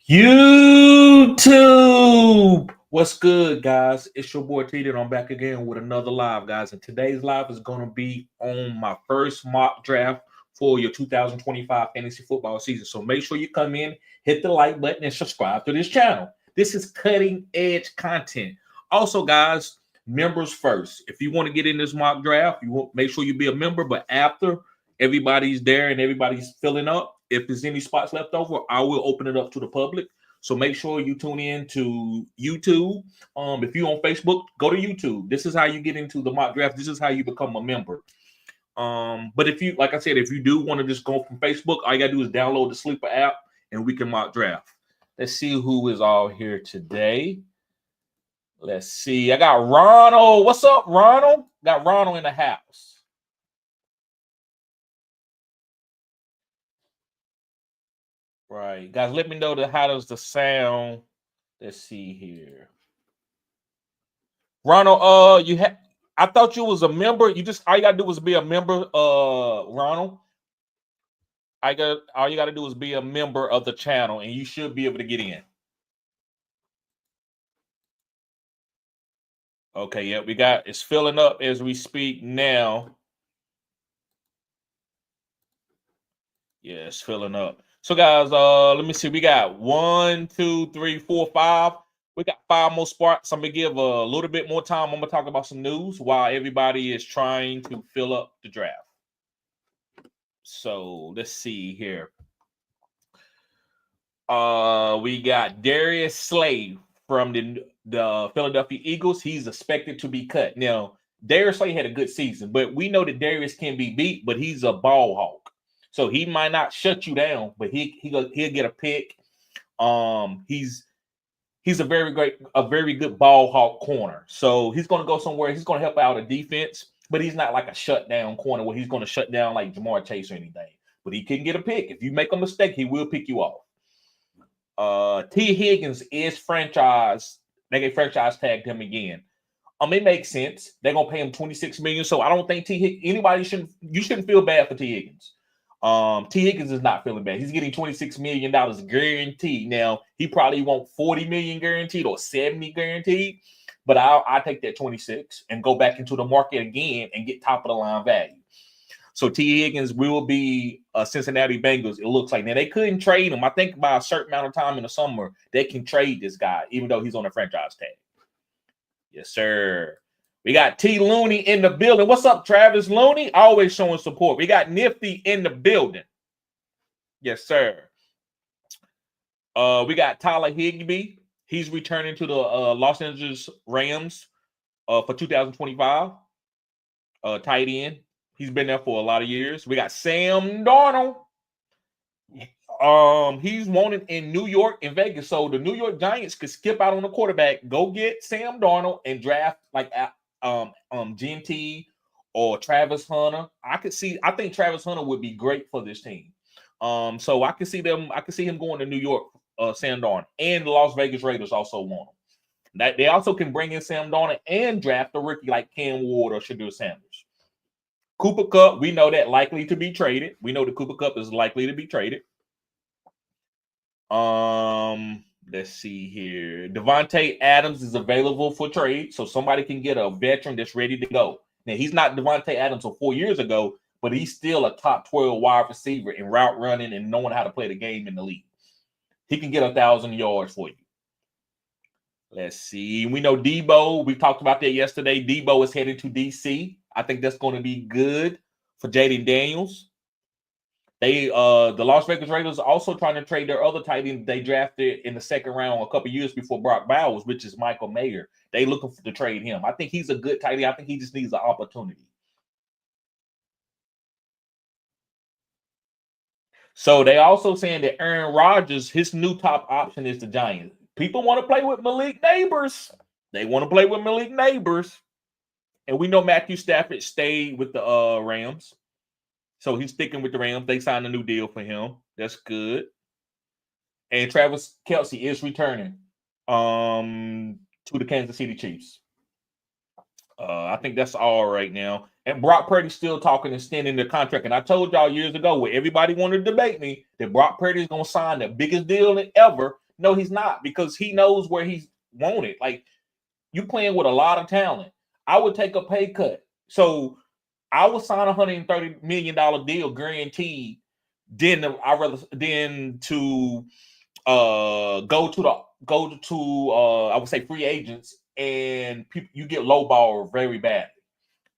YouTube, what's good, guys? It's your boy T, and I'm back again with another live, guys. And today's live is going to be on my first mock draft for your 2025 fantasy football season. So make sure you come in, hit the like button, and subscribe to this channel. This is cutting edge content. Also, guys, members first. If you want to get in this mock draft, you want make sure you be a member. But after everybody's there and everybody's filling up, if there's any spots left over, I will open it up to the public. So make sure you tune in to YouTube. If you're on Facebook, go to YouTube. This is how you get into the mock draft. This is how you become a member. But if you, like I said, if you do want to just go from Facebook, all you gotta do is download the Sleeper app and we can mock draft. Let's see who is all here today. Let's see. I got Ronald. What's up, Ronald? Got Ronald in the house. Right, guys, let me know how does the sound. Let's see here. Ronald, I thought you was a member. You just all you gotta do is be a member, Ronald. All you gotta do is be a member of the channel, and you should be able to get in. Okay, yeah, it's filling up as we speak now. Yeah, it's filling up. So, guys, let me see. We got 1, 2, 3, 4, 5. We got 5 more spots. I'm gonna give a little bit more time. I'm gonna talk about some news while everybody is trying to fill up the draft. So let's see here. We got Darius Slay from the Philadelphia Eagles. He's expected to be cut. Now, Darius Slay had a good season, but we know that Darius can be beat, but he's a ball hawk. So he might not shut you down, but he'll get a pick. He's a very good ball hawk corner. So he's going to go somewhere. He's going to help out a defense, but he's not like a shutdown corner where he's going to shut down like Jamar Chase or anything. But he can get a pick. If you make a mistake, he will pick you off. T. Higgins is franchise. They get franchise tagged him again. It makes sense. They're gonna pay him $26 million. So I don't think you shouldn't feel bad for T. Higgins. T. Higgins is not feeling bad. He's getting $26 million guaranteed. Now he probably won't $40 million guaranteed or $70 guaranteed, but I'll take that 26 and go back into the market again and get top of the line value. So T. Higgins will be Cincinnati Bengals. It looks like now they couldn't trade him. I think by a certain amount of time in the summer they can trade this guy, even though he's on a franchise tag. Yes, sir. We got T. Looney in the building. What's up, Travis Looney? Always showing support. We got Nifty in the building. Yes, sir. We got Tyler Higbee. He's returning to the Los Angeles Rams for 2025. Tight end. He's been there for a lot of years. We got Sam Darnold. He's wanted in New York and Vegas. So the New York Giants could skip out on the quarterback, go get Sam Darnold and draft like GNT or Travis Hunter. I think Travis Hunter would be great for this team. So I can see him going to New York, Sam Darnold, and the Las Vegas Raiders also want him. They also can bring in Sam Darnold and draft a rookie like Cam Ward or Shadur Sanders. Cooper Kupp, we know that likely to be traded. We know the Cooper Kupp is likely to be traded. Let's see here. Devontae Adams is available for trade, so somebody can get a veteran that's ready to go. Now, he's not Devontae Adams of 4 years ago, but he's still a top 12 wide receiver in route running and knowing how to play the game in the league. He can get 1,000 yards for you. Let's see. We know Debo. We talked about that yesterday. Debo is headed to DC. I think that's going to be good for Jaden Daniels. The Las Vegas Raiders are also trying to trade their other tight end they drafted in the second round a couple years before Brock Bowers, which is Michael Mayer. They looking to trade him. I think he's a good tight end. I think he just needs an opportunity. So they also saying that Aaron Rodgers, his new top option is the Giants. People want to play with Malik Neighbors. They want to play with Malik Neighbors. And we know Matthew Stafford stayed with the Rams. So he's sticking with the Rams. They signed a new deal for him. That's good. And Travis Kelce is returning to the Kansas City Chiefs. I think that's all right now. And Brock Purdy's still talking and extending the contract. And I told y'all years ago where everybody wanted to debate me that Brock Purdy is going to sign the biggest deal ever No, he's not, because he knows where he's wanted. Like, you playing with a lot of talent. I would take a pay cut. So I would sign a $130 million deal guaranteed. Then I rather than to go to I would say free agents, and you get lowball very badly.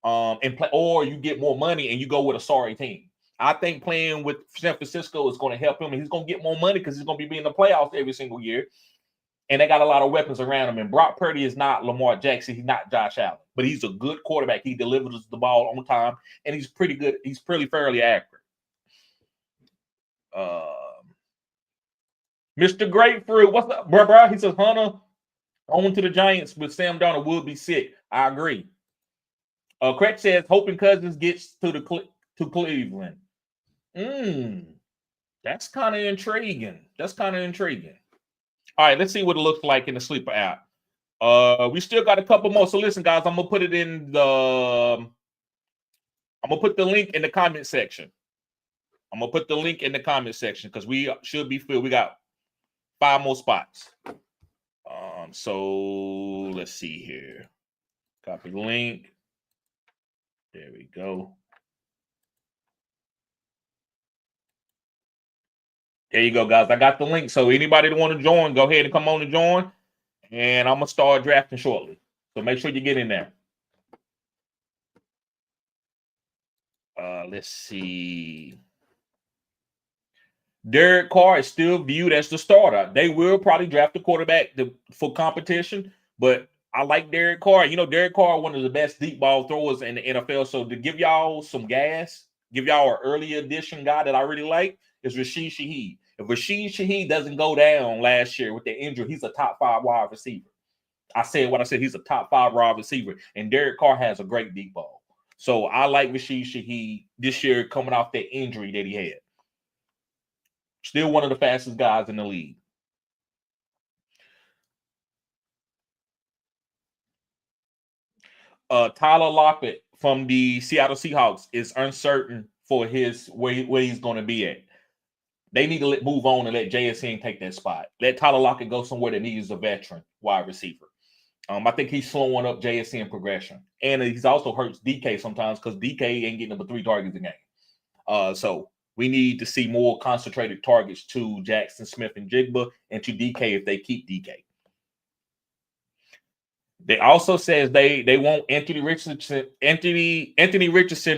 And play, or you get more money and you go with a sorry team. I think playing with San Francisco is going to help him, and he's going to get more money because he's going to be in the playoffs every single year. And they got a lot of weapons around him. And Brock Purdy is not Lamar Jackson. He's not Josh Allen, but he's a good quarterback. He delivers the ball on time, and he's pretty good. He's pretty fairly accurate. Mr. Grapefruit, what's up, bro? He says Hunter on to the Giants, but Sam Darnold would be sick. I agree. Craig says hoping Cousins gets to Cleveland. That's kind of intriguing. All right, let's see what it looks like in the sleeper app. We still got a couple more. So listen, guys, I'm gonna put the link in the comment section. Because we should be filled. We got 5 more spots. So let's see here. Copy the link. There we go. There you go, guys. I got the link. So anybody that want to join, go ahead and come on and join. And I'm going to start drafting shortly. So make sure you get in there. Let's see. Derek Carr is still viewed as the starter. They will probably draft a quarterback for competition, but I like Derek Carr. You know, Derek Carr, one of the best deep ball throwers in the NFL. So to give y'all some gas, give y'all an early edition guy that I really like is Rashid Shaheed. If Rashid Shaheed doesn't go down last year with the injury, he's a top 5 wide receiver. I said what I said. He's a top 5 wide receiver, and Derek Carr has a great deep ball. So I like Rashid Shaheed this year coming off that injury that he had. Still one of the fastest guys in the league. Tyler Lockett from the Seattle Seahawks is uncertain for where he's going to be at. They need to move on and let JSN take that spot. Let Tyler Lockett go somewhere that needs a veteran wide receiver. I think he's slowing up JSN progression. And he's also hurts DK sometimes because DK ain't getting but 3 targets a game. So we need to see more concentrated targets to Jackson Smith and Jigba and to DK if they keep DK. They also says they want Anthony Richardson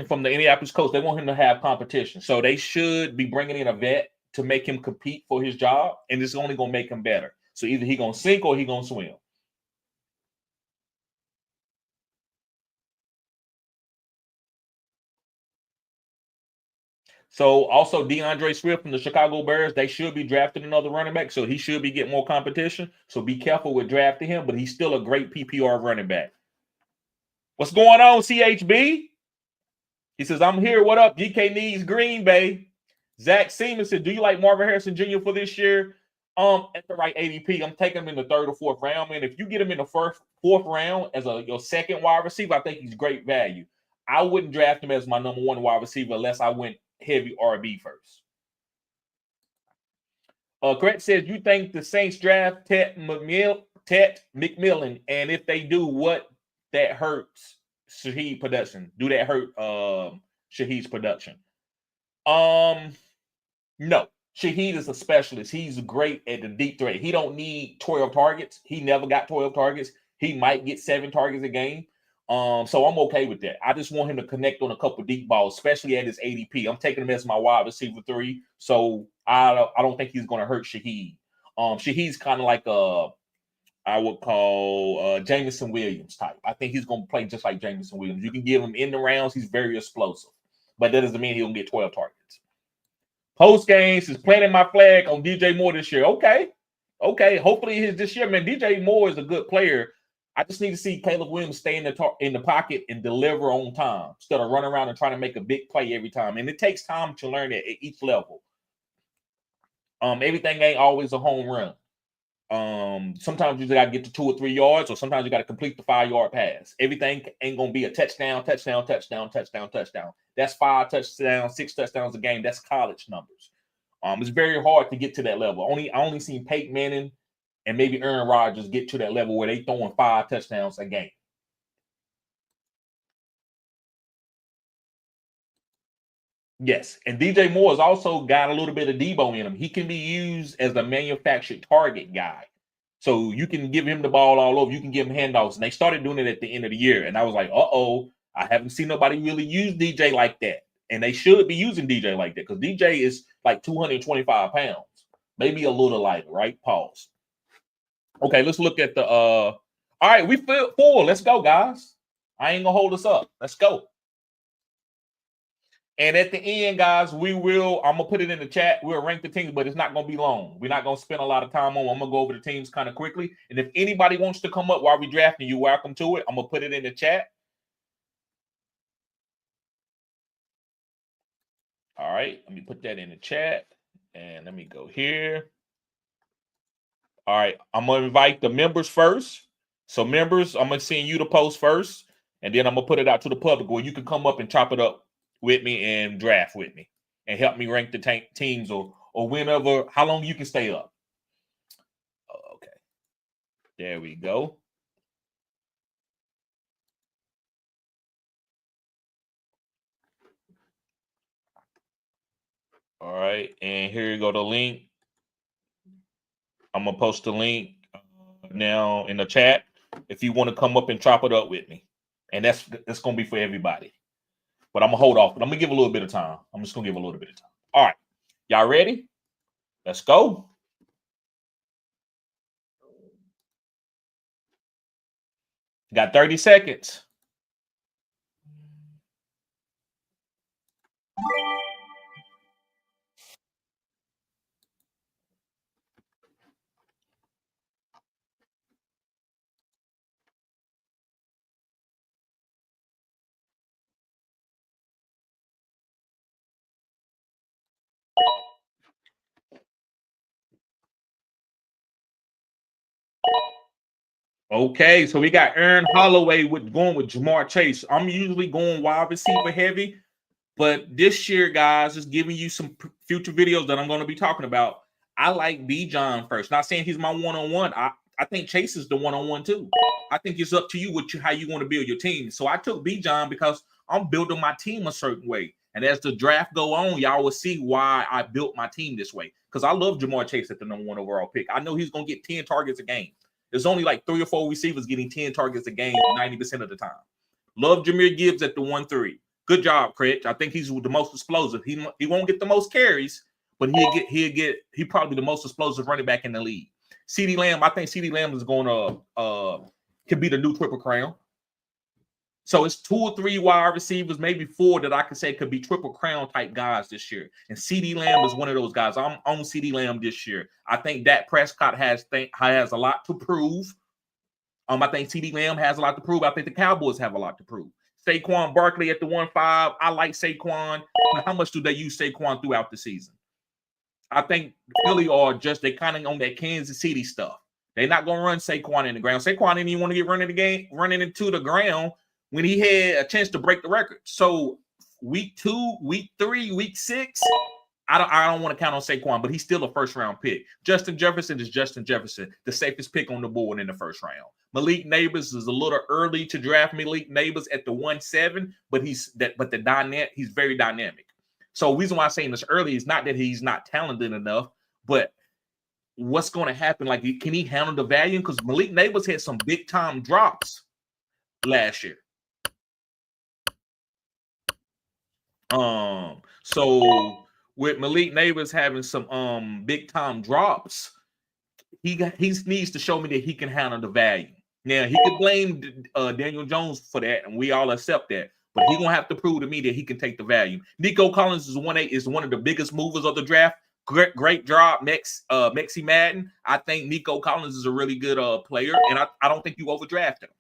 from the Indianapolis Colts. They want him to have competition. So they should be bringing in a vet to make him compete for his job, and it's only going to make him better. So either he's going to sink or he's going to swim. So also DeAndre Swift from the Chicago Bears, they should be drafting another running back, so he should be getting more competition. So be careful with drafting him, but he's still a great PPR running back. What's going on, CHB? He says, I'm here. What up? DK needs Green Bay. Zach Seaman said, do you like Marvin Harrison Jr. for this year? At the right ADP, I'm taking him in the 3rd or 4th round. Man, if you get him in the 4th round as your second wide receiver, I think he's great value. I wouldn't draft him as my number 1 wide receiver unless I went heavy RB first. Craig says, you think the Saints draft Tet McMillan, and if they do, what that hurts Shaheed production? Do that hurt Shaheed's production? No. Shaheed is a specialist. He's great at the deep threat. He don't need 12 targets. He never got 12 targets. He might get 7 targets a game. So I'm okay with that. I just want him to connect on a couple deep balls, especially at his ADP. I'm taking him as my wide receiver 3. So I don't think he's going to hurt Shaheed. Shaheed's kind of like I would call Jameson Williams type. I think he's going to play just like Jameson Williams. You can give him in the rounds. He's very explosive, but that doesn't mean he'll get 12 targets. Post games is planting my flag on DJ Moore this year. Okay. Hopefully his this year, man. DJ Moore is a good player. I just need to see Caleb Williams stay in the pocket and deliver on time instead of running around and trying to make a big play every time. And it takes time to learn it at each level. Everything ain't always a home run. Sometimes you got to get to 2 or 3 yards, or sometimes you got to complete the 5-yard pass. Everything ain't going to be a touchdown. That's 5 touchdowns, 6 touchdowns a game. That's college numbers. It's very hard to get to that level. I only seen Peyton Manning and maybe Aaron Rodgers get to that level where they throwing 5 touchdowns a game. Yes, and DJ Moore has also got a little bit of Debo in him. He can be used as a manufactured target guy. So you can give him the ball all over. You can give him handoffs. And they started doing it at the end of the year. And I was like, uh-oh, I haven't seen nobody really use DJ like that. And they should be using DJ like that because DJ is like 225 pounds. Maybe a little lighter, right? Pause. Okay, let's look at the all right, we feel full. Let's go, guys. I ain't gonna hold us up. Let's go. And at the end, guys, I'm gonna put it in the chat. We'll rank the teams, but it's not gonna be long. We're not gonna spend a lot of time on them. I'm gonna go over the teams kind of quickly. And if anybody wants to come up while we're drafting, you're welcome to it. I'm gonna put it in the chat. All right, let me put that in the chat. And let me go here. All right, I'm gonna invite the members first. So members, I'm gonna send you the post first, and then I'm gonna put it out to the public where you can come up and chop it up with me and draft with me and help me rank the teams or whenever, how long you can stay up. Okay, there we go. All right, and here you go, the link. I'm gonna post the link now in the chat if you want to come up and chop it up with me, and that's gonna be for everybody. But I'm gonna hold off. But I'm gonna give a little bit of time. I'm just gonna give a little bit of time. All right, y'all ready? Let's go. Got 30 seconds. Okay, so we got Aaron Holloway going with Jamar Chase. I'm usually going wide receiver heavy, but this year, guys, is giving you some future videos that I'm going to be talking about. I like Bijan first. Not saying he's my one-on-one. I think Chase is the one-on-one too. I think it's up to you how you want to build your team. So I took Bijan because I'm building my team a certain way. And as the draft go on, y'all will see why I built my team this way. Because I love Jamar Chase at the #1 overall pick. I know he's going to get 10 targets a game. There's only like 3 or 4 receivers getting 10 targets a game 90% of the time. Love Jahmyr Gibbs at the 1-3. Good job, Craig. I think he's the most explosive. He won't get the most carries, but he probably the most explosive running back in the league. CeeDee Lamb, I think CeeDee Lamb is going to could be the new Triple Crown. So it's 2 or 3 wide receivers, maybe 4 that I could say could be Triple Crown type guys this year. And CeeDee Lamb is one of those guys. I'm on CeeDee Lamb this year. I think Dak Prescott has a lot to prove. I think CeeDee Lamb has a lot to prove. I think the Cowboys have a lot to prove. Saquon Barkley at the 1-5. I like Saquon. But how much do they use Saquon throughout the season? I think Philly they kind of on that Kansas City stuff. They're not going to run Saquon in the ground. Saquon didn't even want to get running into the ground when he had a chance to break the record. So week 2, week 3, week 6, I don't want to count on Saquon, but he's still a first-round pick. Justin Jefferson is Justin Jefferson, the safest pick on the board in the first round. Malik Neighbors is a little early to draft Malik Neighbors at the 1-7, but he's very dynamic. So the reason why I'm saying this early is not that he's not talented enough, but what's going to happen? Like, can he handle the value? Because Malik Neighbors had some big-time drops last year. So with Malik Neighbors having some big time drops, he needs to show me that he can handle the value. Now he could blame Daniel Jones for that, and we all accept that. But he's gonna have to prove to me that he can take the value. Nico Collins is one of the biggest movers of the draft. Great job, Mexi Madden. I think Nico Collins is a really good player, and I don't think you overdrafted him.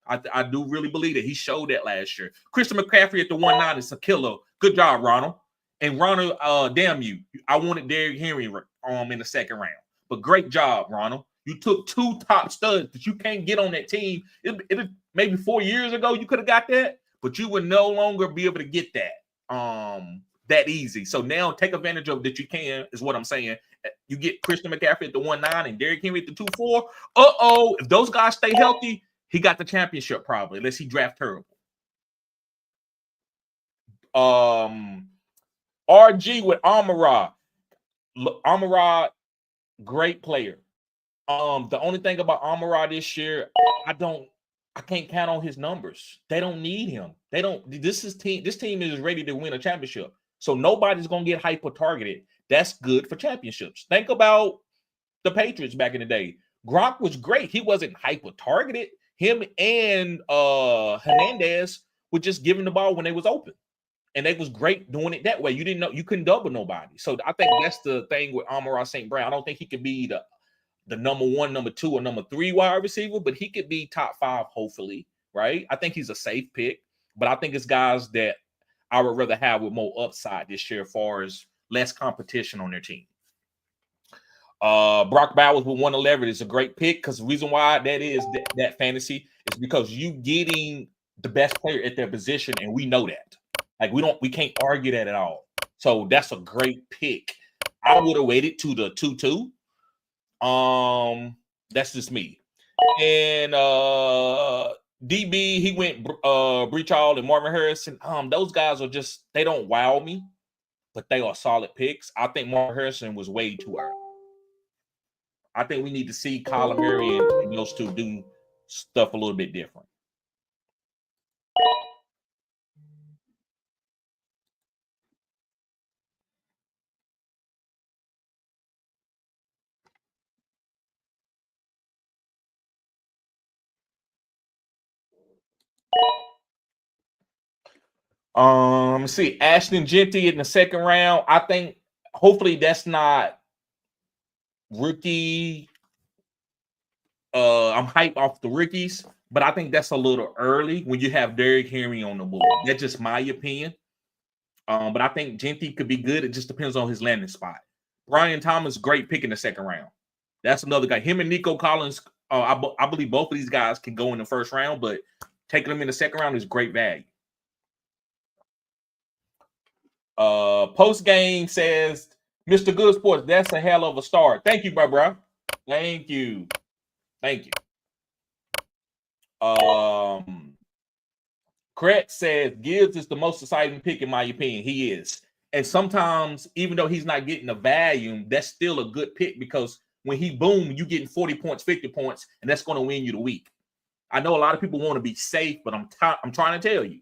I do really believe that he showed that last year. Christian McCaffrey at the 1-9 is a killer. Good job, Ronald. And Ronald, damn you. I wanted Derrick Henry in the 2nd round. But great job, Ronald. You took 2 top studs that you can't get on that team. It maybe 4 years ago you could have got that, but you would no longer be able to get that. that easy. So now take advantage of that you can, is what I'm saying. You get Christian McCaffrey at the 1.9 and Derrick Henry at the 2.4. If those guys stay healthy, he got the championship probably, unless he draft terrible. RG with Amara. Amara, great player. The only thing about Amara this year, I can't count on his numbers. They don't need him. This team is ready to win a championship. So nobody's gonna get hyper targeted. That's good for championships. Think about the Patriots back in the day. Gronk was great. He wasn't hyper targeted. Him and Hernandez were just giving the ball when they was open. And they was great doing it that way. You didn't know you couldn't double nobody. So I think that's the thing with Amon-Ra St. Brown. I don't think he could be the number 1, number 2, or number 3 wide receiver, but he could be top 5, hopefully, right? I think he's a safe pick, but I think it's guys that I would rather have with more upside this year as far as less competition on their team. Brock Bowers with 111 is a great pick because the reason why that is that fantasy is because you getting the best player at their position, and we know that. Like we can't argue that at all. So that's a great pick. I would have waited to the 2-2. That's just me. And DB, he went Breach Hall and Marvin Harrison. Those guys are just, they don't wow me, but they are solid picks. I think Marvin Harrison was way too early. I think we need to see Kyler Murray and those two do stuff a little bit different. Let me see. Ashton Genty in the 2nd round. I think hopefully that's not rookie. I'm hyped off the rookies, but I think that's a little early when you have Derrick Henry on the board. That's just my opinion. But I think Genty could be good. It just depends on his landing spot. Brian Thomas, great pick in the 2nd round. That's another guy. Him and Nico Collins, I believe both of these guys can go in the 1st round, but taking them in the 2nd round is great value. Post game says, Mr. Good Sports, that's a hell of a start. Thank you, bro. Thank you. Craig says Gibbs is the most exciting pick in my opinion. He is. And sometimes, even though he's not getting the volume, that's still a good pick because when he boom, you getting 40 points, 50 points, and that's going to win you the week. I know a lot of people want to be safe, but I'm trying to tell you,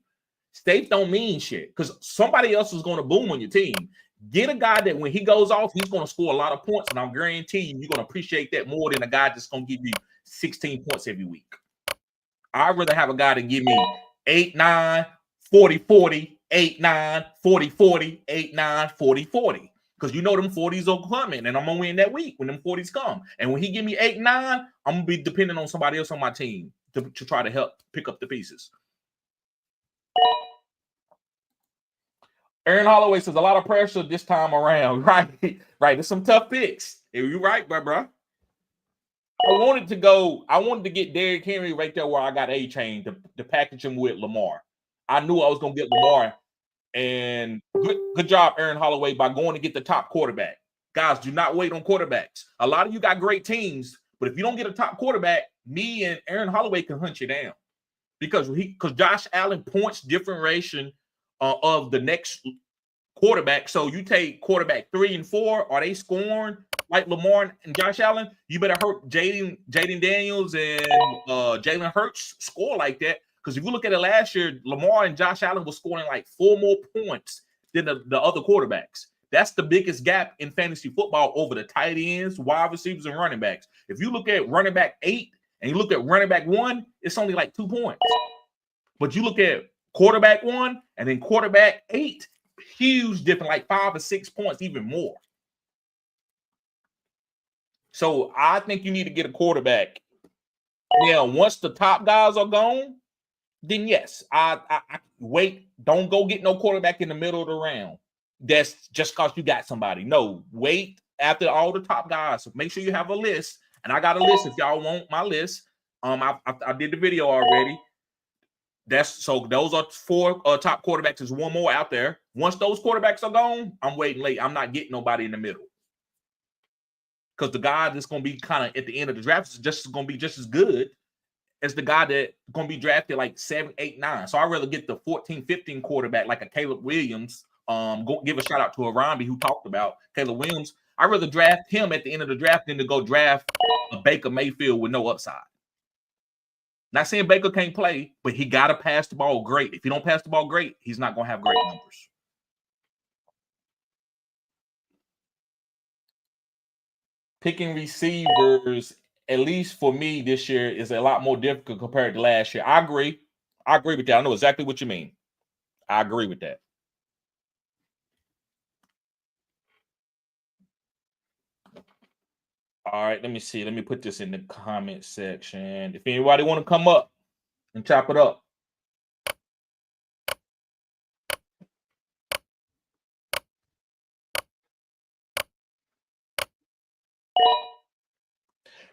safe don't mean shit because somebody else is going to boom on your team. Get a guy that when he goes off, he's going to score a lot of points, and I'm guaranteeing you're going to appreciate that more than a guy that's going to give you 16 points every week. I'd rather have a guy that give me 8-9, 40-40, 8-9, 40-40, 8-9, 40-40. Because you know them 40s are coming, and I'm going to win that week when them 40s come. And when he give me 8-9, I'm going to be depending on somebody else on my team to try to help pick up the pieces. Aaron Holloway says a lot of pressure this time around. Right. There's some tough picks. You're right, bro. I wanted to get Derrick Henry right there where I got A-Chain to package him with Lamar. I knew I was going to get Lamar. And good job, Aaron Holloway, by going to get the top quarterback. Guys, do not wait on quarterbacks. A lot of you got great teams, but if you don't get a top quarterback, me and Aaron Holloway can hunt you down. Because Josh Allen points differentiation of the next quarterback. So you take quarterback 3 and 4, are they scoring like Lamar and Josh Allen? You better hurt Jaden Daniels and Jalen Hurts score like that. Because if you look at it last year, Lamar and Josh Allen were scoring like 4 more points than the other quarterbacks. That's the biggest gap in fantasy football over the tight ends, wide receivers, and running backs. If you look at running back 8 and you look at running back 1, it's only like 2 points. But you look at quarterback 1 and then quarterback 8, huge difference, like 5 or 6 points, even more. So I think you need to get a quarterback. Now, once the top guys are gone, then yes, I wait. Don't go get no quarterback in the middle of the round. That's just because you got somebody. No, wait after all the top guys. So make sure you have a list. And I got a list if y'all want my list. I did the video already. Those are 4 top quarterbacks. There's one more out there. Once those quarterbacks are gone, I'm waiting late. I'm not getting nobody in the middle. Because the guy that's going to be kind of at the end of the draft is just going to be just as good as the guy that's going to be drafted like 7, 8, 9. So I'd rather get the 14, 15 quarterback like a Caleb Williams. Go give a shout out to Arambi who talked about Caleb Williams. I'd rather draft him at the end of the draft than to go draft a Baker Mayfield with no upside. Not saying Baker can't play, but he got to pass the ball great. If he don't pass the ball great, he's not going to have great numbers. Picking receivers, at least for me this year, is a lot more difficult compared to last year. I agree. I agree with that. I know exactly what you mean. I agree with that. All right, let me see. Let me put this in the comment section. If anybody want to come up and chop it up.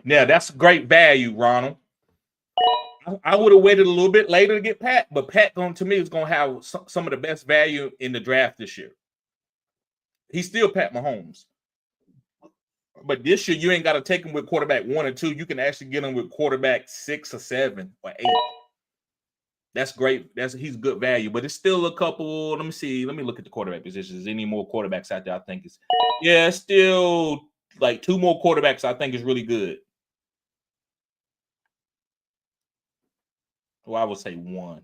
Now, that's great value, Ronald. I would have waited a little bit later to get Pat, but Pat, to me, is going to have some of the best value in the draft this year. He's still Pat Mahomes. But this year, you ain't got to take him with quarterback 1 or 2. You can actually get him with quarterback 6 or 7 or 8. That's great. He's good value, but it's still a couple. Let me see. Let me look at the quarterback positions. Any more quarterbacks out there? I think it's still like 2 more quarterbacks. I think is really good. Well, I would say one.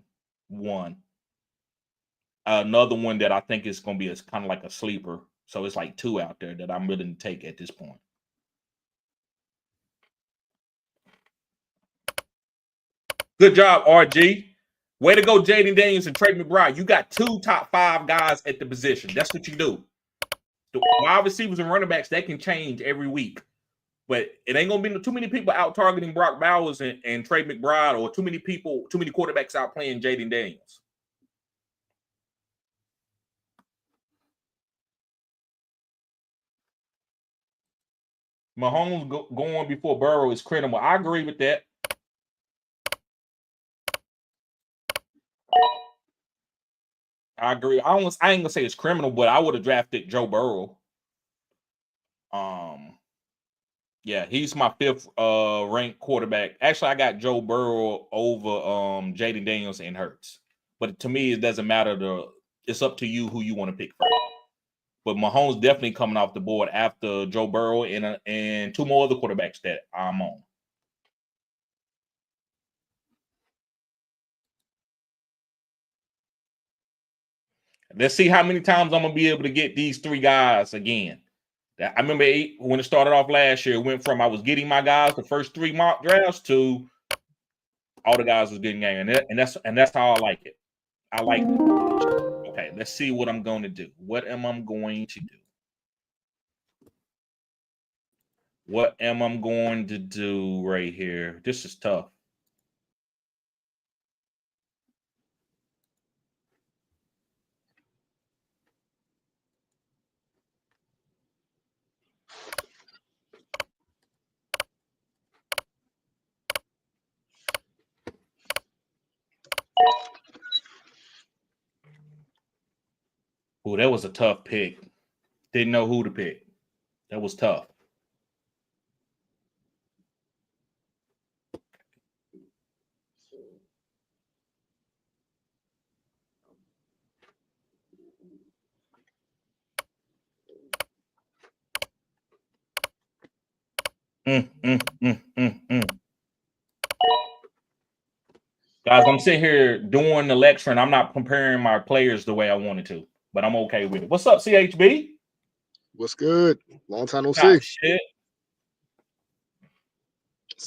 Another one that I think is going to be kind of like a sleeper. So it's like 2 out there that I'm willing to take at this point. Good job, RG. Way to go, Jaden Daniels and Trey McBride. You got 2 top 5 guys at the position. That's what you do. The wide receivers and running backs, they can change every week. But it ain't going to be too many people out targeting Brock Bowers and Trey McBride, or too many quarterbacks out playing Jaden Daniels. Mahomes going before Burrow is critical. I agree with that. I agree. I ain't gonna say it's criminal, but I would have drafted Joe Burrow. Yeah, he's my 5th ranked quarterback. Actually, I got Joe Burrow over Jaden Daniels and Hurts. But to me, it doesn't matter. It's up to you who you want to pick first. But Mahomes definitely coming off the board after Joe Burrow and 2 more other quarterbacks that I'm on. Let's see how many times I'm going to be able to get these 3 guys again. I remember when it started off last year, it went from I was getting my guys the first 3 mock drafts to all the guys was getting game. And that's how I like it. I like it. Okay, let's see what I'm going to do. What am I going to do? What am I going to do right here? This is tough. Oh, that was a tough pick. Didn't know who to pick. That was tough. Guys, I'm sitting here doing the lecture and I'm not comparing my players the way I wanted to, but I'm okay with it. What's up, CHB? What's good? Long time no see. Shit.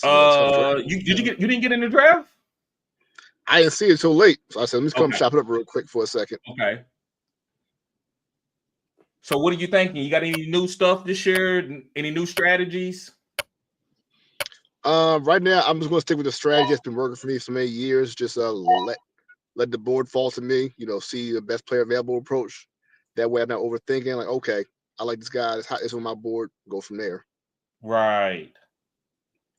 You didn't get in the draft? I didn't see it till late, so I said, let me come chop it up real quick for a second. Okay. So what are you thinking? You got any new stuff this year? Any new strategies? Right now, I'm just going to stick with the strategy that's been working for me for many years. Just let the board fall to me. See the best player available approach. That way, I'm not overthinking. Like, okay, I like this guy. It's on my board. Go from there. Right.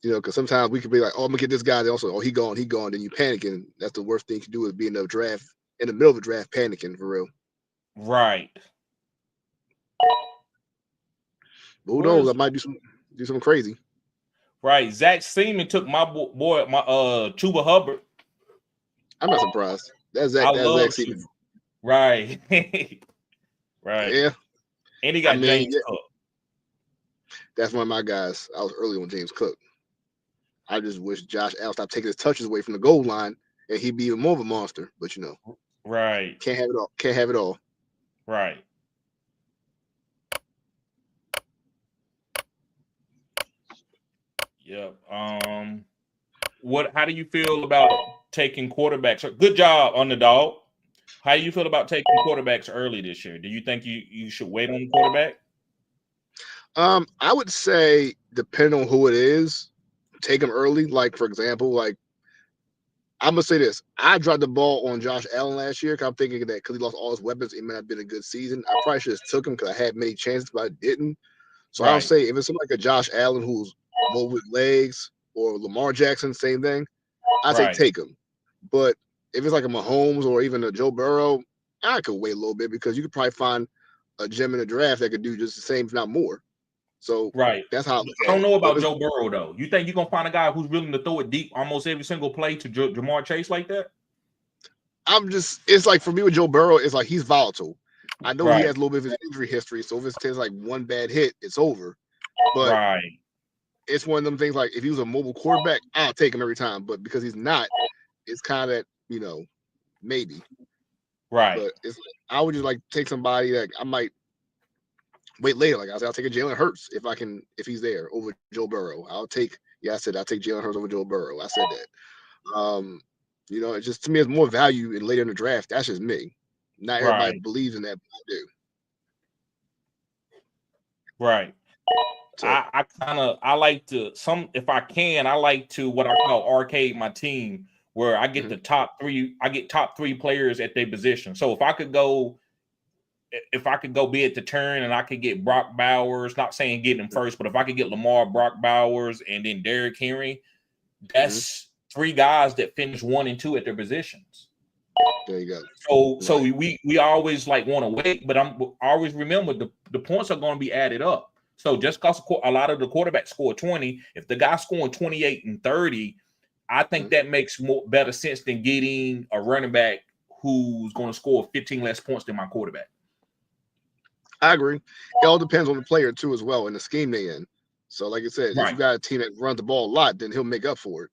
You know, because sometimes we could be like, "Oh, I'm gonna get this guy." They also, "Oh, he gone." Then you panicking. That's the worst thing you can do is be in the draft in the middle of a draft panicking for real. Right. But who knows? I might do something crazy. Right. Zach Seaman took my boy, my Chuba Hubbard. I'm not surprised. That's I Zach. That's love Zach Chuba. Seaman. Right. Right. Yeah. And he got James Cook. That's one of my guys. I was early on James Cook. I just wish Josh Allen stopped taking his touches away from the goal line, and he'd be even more of a monster. But you know, right, can't have it all. Can't have it all. Right. Yep. How do you feel about taking quarterbacks? Good job, Underdog. How do you feel about taking quarterbacks early this year? Do you think you should wait on the quarterback? I would say depending on who it is, take him early. Like for example, like I'm gonna say this: I dropped the ball on Josh Allen last year because I'm thinking that because he lost all his weapons, it might have been a good season. I probably should have took him because I had many chances, but I didn't. So I'll say if it's something like a Josh Allen who's more with legs or Lamar Jackson, same thing, I say take him. But if it's like a Mahomes or even a Joe Burrow, I could wait a little bit because you could probably find a gem in the draft that could do just the same, if not more. So that's how I look at it. I don't know about Joe Burrow though. You think you're gonna find a guy who's willing to throw it deep almost every single play to Jamar Chase like that? It's like for me with Joe Burrow, it's like he's volatile. I know he has a little bit of his injury history, so if it takes like one bad hit, it's over. But it's one of them things like if he was a mobile quarterback, I'll take him every time. But because he's not, it's kind of maybe. But I would just like take somebody that I might wait later. Like I said, I'll take a Jalen Hurts if he's there over Joe Burrow. I'll take Jalen Hurts over Joe Burrow. I said that. It's just to me, it's more value in later in the draft. That's just me. Not everybody believes in that, but I do. Right. So, I like to if I can, I like to what I call arcade my team, where I get the top three. I get top three players at their position. So if I could go be at the turn and I could get Brock Bowers, not saying get him first, but if I could get Lamar, Brock Bowers, and then Derrick Henry, that's three guys that finish 1 and 2 at their positions. There you go. So we always like want to wait, but I always remember the points are going to be added up. So just because a lot of the quarterbacks score 20, if the guy's scoring 28 and 30, I think that makes better sense than getting a running back who's going to score 15 less points than my quarterback. I agree. It all depends on the player too, as well, and the scheme they in. So, like I said, if you got a team that runs the ball a lot, then he'll make up for it.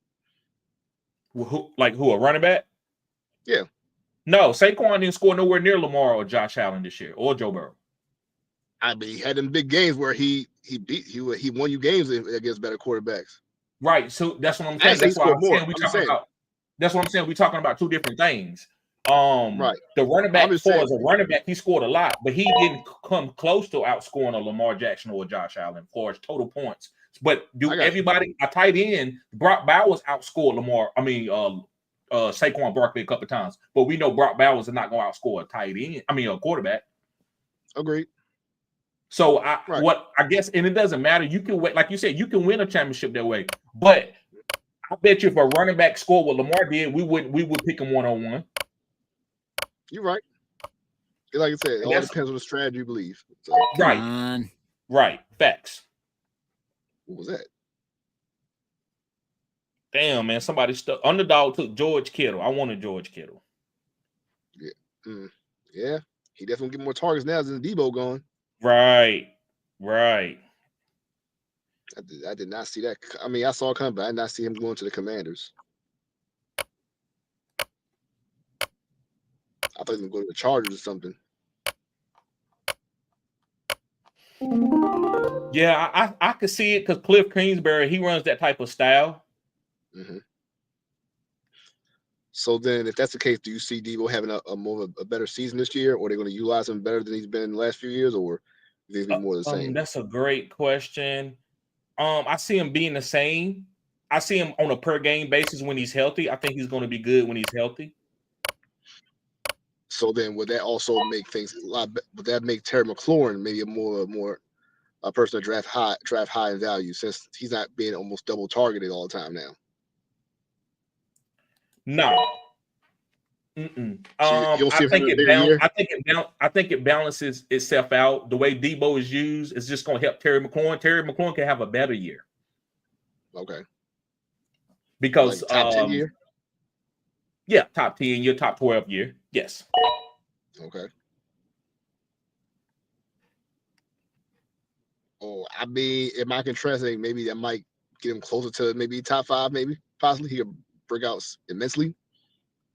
Who a running back? Yeah. No, Saquon didn't score nowhere near Lamar or Josh Allen this year, or Joe Burrow. I mean, he had them big games where he won you games against better quarterbacks. Right. So that's what I'm saying. That's what I'm saying. That's what I'm saying. We're talking about two different things. The running back, as a running back, he scored a lot, but he didn't come close to outscoring a Lamar Jackson or a Josh Allen for his total points. But a tight end, Brock Bowers outscored Saquon Barkley a couple of times, but we know Brock Bowers is not going to outscore a quarterback. Agreed. So I guess, and it doesn't matter. You can win, like you said, you can win a championship that way. But I bet you if a running back scored what Lamar did, we would pick him 1-on-1. You're right. Like I said, it all depends on the strategy you believe. So. Right. Facts. What was that? Damn, man. Somebody Underdog took George Kittle. I wanted George Kittle. Yeah. Yeah. He definitely get more targets now than Debo gone. Right. I did not see that. I mean, I saw it coming, but I did not see him going to the Commanders. I thought he was going to go to the Chargers or something. Yeah, I could see it because Cliff Kingsbury, he runs that type of style. Mm-hmm. So then, if that's the case, do you see Debo having a better season this year, or are they going to utilize him better than he's been in the last few years, or do you think more the same? That's a great question. I see him being the same. I see him on a per game basis when he's healthy. I think he's going to be good when he's healthy. So then, would that also make things a lot? Would that make Terry McLaurin maybe a more a person to draft high in value since he's not being almost double targeted all the time now. No. I think it balances itself out. The way Debo is used is just going to help Terry McLaurin. Terry McLaurin can have a better year. Okay. Because like top 10 year? Yeah, top 10 year, top 12 year. Yes. Okay. Oh, I mean, if I can translate, maybe that might get him closer to maybe top 5, maybe possibly he could break out immensely.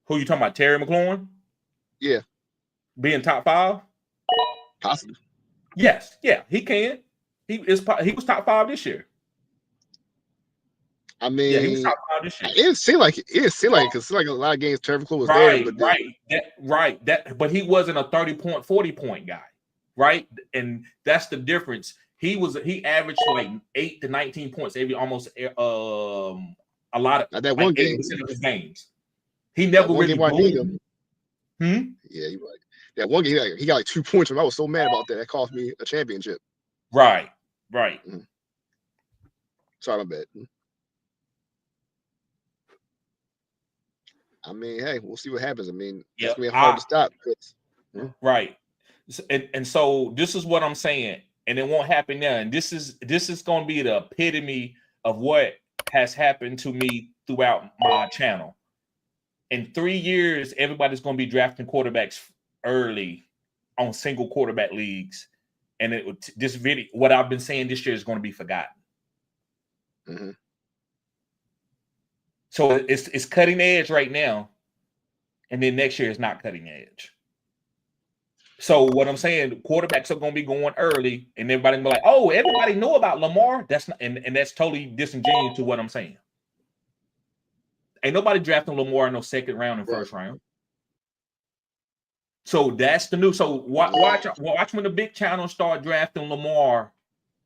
Who you talking about? Terry McLaurin? Yeah. Being top 5? Possibly. Yes. Yeah, he can. He was top 5 this year. I mean, yeah, he was top 5 this year. It seemed like because like a lot of games Terry McLaurin was there, but but he wasn't a 30-point, 40-point guy, right? And that's the difference. He averaged like 8 to 19 points every almost a lot of that one game 80% of his games. He never really boomed. Yeah, you're right. That one game he got like 2 points, and I was so mad about that. That cost me a championship. Right. Mm-hmm. Sorry, my bad. I mean, hey, we'll see what happens. I mean, it's gonna be hard to stop. Right. And so this is what I'm saying, and it won't happen now. And this is going to be the epitome of what has happened to me throughout my channel. In 3 years, everybody's going to be drafting quarterbacks early on single quarterback leagues, and what I've been saying this year is going to be forgotten. Mm-hmm. So it's cutting edge right now, and then next year is not cutting edge. So what I'm saying, quarterbacks are going to be going early, and everybody will be like, "Oh, everybody knew about Lamar." That's not, and that's totally disingenuous to what I'm saying. Ain't nobody drafting Lamar in no second round and first round. So that's the new. So watch when the big channels start drafting Lamar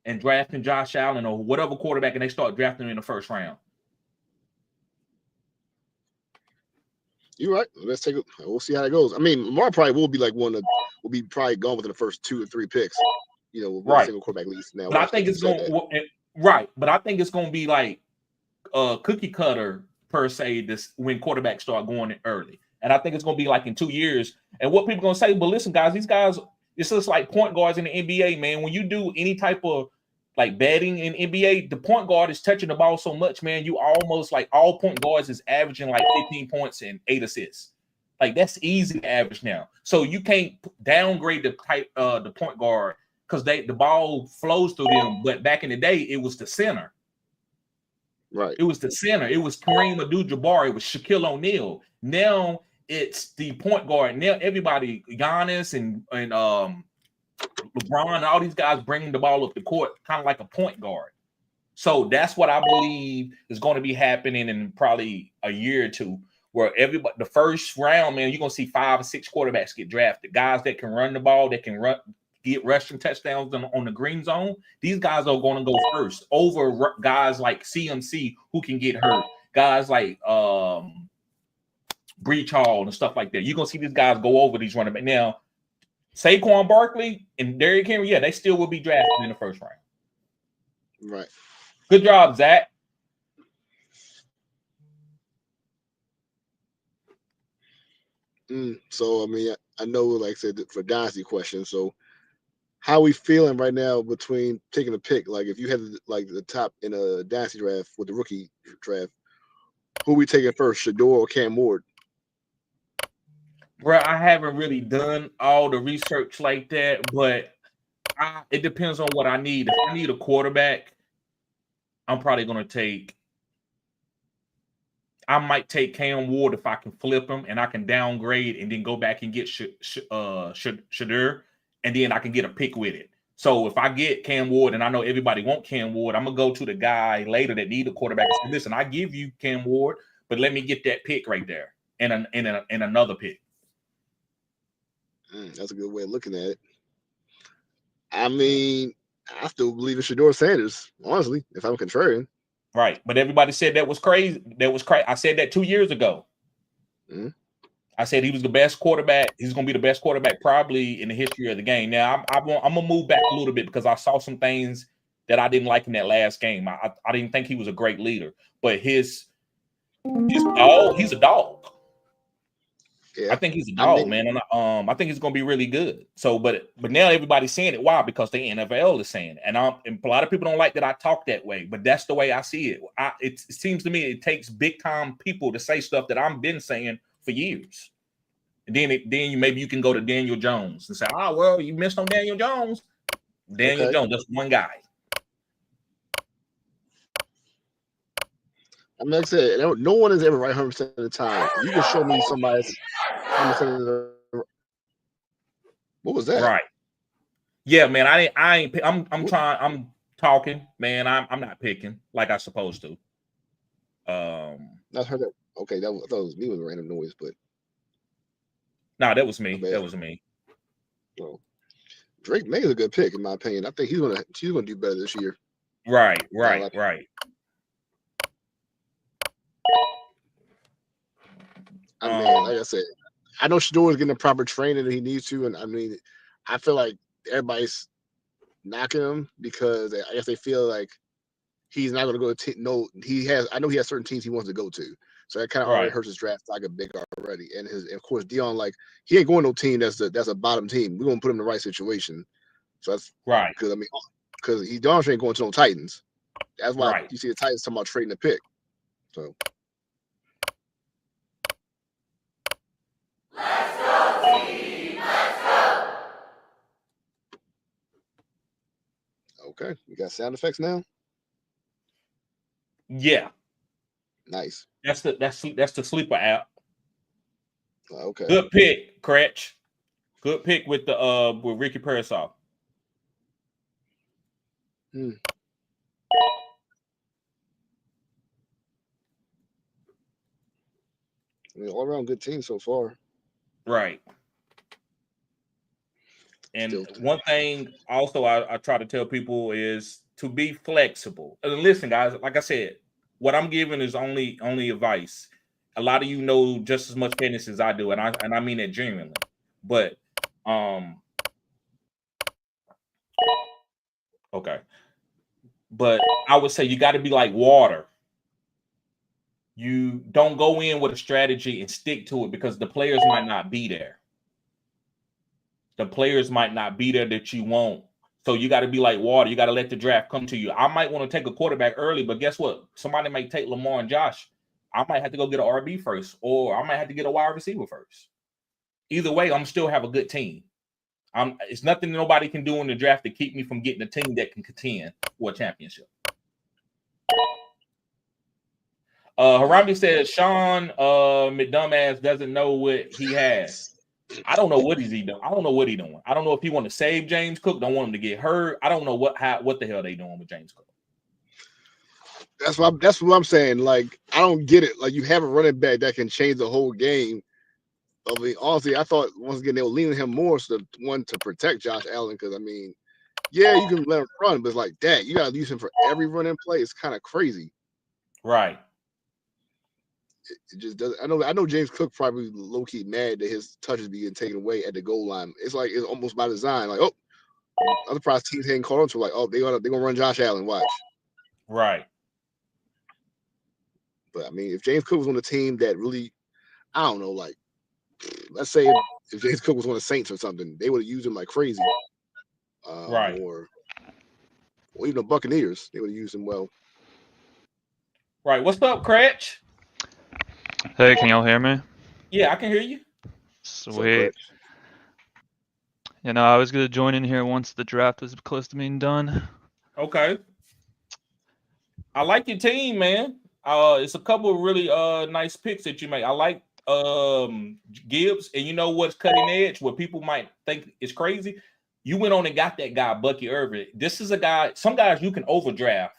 and drafting Josh Allen or whatever quarterback, and they start drafting him in the first round. You're right. We'll see how it goes. I mean, Lamar probably will be like will be probably gone within the first 2 or 3 picks. With single quarterback leagues now. But I think it's going right. But I think it's going to be like a cookie cutter per se. This when quarterbacks start going in early, and I think it's going to be like in 2 years. And what people are going to say, but listen, guys, these guys, it's just like point guards in the NBA, man. When you do any type of like betting in NBA, the point guard is touching the ball so much, man. You almost like all point guards is averaging like 15 points and 8 assists. Like that's easy to average now. So you can't downgrade the point guard because the ball flows through them. But back in the day, it was the center. Right. It was the center. It was Kareem Abdul-Jabbar. It was Shaquille O'Neal. Now it's the point guard. Now everybody, Giannis and LeBron, all these guys bringing the ball up the court, kind of like a point guard. So that's what I believe is going to be happening in probably a year or two, where everybody, the first round, man, you're going to see 5 or 6 quarterbacks get drafted. Guys that can run the ball, that can get rushing touchdowns on the green zone. These guys are going to go first over guys like CMC who can get hurt. Guys like Breach Hall and stuff like that. You're going to see these guys go over these running backs. Now, Saquon Barkley and Derrick Henry, yeah, they still will be drafted in the first round. Right. Good job, Zach. So, I mean, I know, like I said, for dynasty questions. So, how are we feeling right now between taking a pick? Like, if you had like the top in a dynasty draft with the rookie draft, who are we taking first, Shedeur or Cam Ward? Bro, I haven't really done all the research like that, but it depends on what I need. If I need a quarterback, I'm probably going to take. I might take Cam Ward if I can flip him and I can downgrade and then go back and get Shedeur, and then I can get a pick with it. So if I get Cam Ward and I know everybody wants Cam Ward, I'm gonna go to the guy later that need a quarterback and say, "Listen, I give you Cam Ward, but let me get that pick right there and another pick." That's a good way of looking at it. I mean, I still believe in Shedeur Sanders, honestly, if I'm contrarian. Right. But everybody said that was crazy. I said that 2 years ago. I said he was the best quarterback. He's going to be the best quarterback probably in the history of the game. Now, I'm going to move back a little bit because I saw some things that I didn't like in that last game. I didn't think he was a great leader, but he's a dog. Yeah, I think he's a dog, man. And I think he's going to be really good. So, but now everybody's saying it. Why? Because the NFL is saying it. And a lot of people don't like that I talk that way, but that's the way I see it. It seems to me it takes big time people to say stuff that I've been saying for years. And then maybe you can go to Daniel Jones and say, well, you missed on Daniel Jones. Daniel Jones, that's one guy. I mean, like I said, no one is ever right 100% of the time. You can show me somebody's 100% of the. What was that? Right. Yeah, man. I'm trying. I'm talking, man. I'm not picking like I supposed to. I heard that. Okay, I thought it was me with a random noise, but no, that was me. That was me. Well, Drake May is a good pick in my opinion. I think he's gonna do better this year. Right. I mean, like I said, I know Shador is getting the proper training that he needs to, and I mean, I feel like everybody's knocking him because I guess they feel like he's not going to go to I know he has certain teams he wants to go to, so that kind of already hurts his draft stock a big already. And of course Dion, like, he ain't going to no team that's a bottom team. We're gonna put him in the right situation. So that's right. Because Dion ain't going to no Titans. That's why you see the Titans talking about trading the pick. So. Let's go, team! Let's go! Okay, we got sound effects now. Yeah. Nice. That's the sleeper app. Okay. Good pick, Cratch. Good pick with Ricky Pearsall. I mean, all around good team so far. Right. And one thing also I try to tell people is to be flexible. And listen, guys, like I said, what I'm giving is only advice. A lot of you know just as much fantasy as I do, and I mean it genuinely. But okay. But I would say you got to be like water. You don't go in with a strategy and stick to it because the players might not be there. The players might not be there that you want. So you got to be like water. You got to let the draft come to you. I might want to take a quarterback early, but guess what? Somebody might take Lamar and Josh. I might have to go get an RB first, or I might have to get a wide receiver first. Either way, I'm still have a good team. It's nothing nobody can do in the draft to keep me from getting a team that can contend for a championship. Harambe says Sean McDumbass doesn't know what he has. I don't know what he's doing. I don't know what he's doing. I don't know if he want to save James Cook, don't want him to get hurt. I don't know what the hell they doing with James Cook. That's what I'm saying. Like, I don't get it. Like, you have a running back that can change the whole game. I mean, honestly, I thought once again they were leaning him more to protect Josh Allen, because I mean, yeah, you can let him run, but it's like that. You gotta use him for every running play. It's kind of crazy. Right. It just doesn't. I know James Cook probably low key mad that his touches be getting taken away at the goal line. It's like it's almost by design. Like, I'm surprised teams hadn't caught on to, like, they're gonna run Josh Allen. Watch. Right. But I mean, if James Cook was on a team that really, I don't know, like, let's say if James Cook was on the Saints or something, they would have used him like crazy. Right. Or even the Buccaneers, they would have used him well. Right. What's up, Cratch? Hey, can y'all hear me? Yeah, I can hear you. Sweet. You know, I was going to join in here once the draft was close to being done. Okay. I like your team, man. It's a couple of really nice picks that you make. I like Gibbs, and you know what's cutting edge, what people might think is crazy? You went on and got that guy, Bucky Irvin. This is a guy, some guys you can overdraft,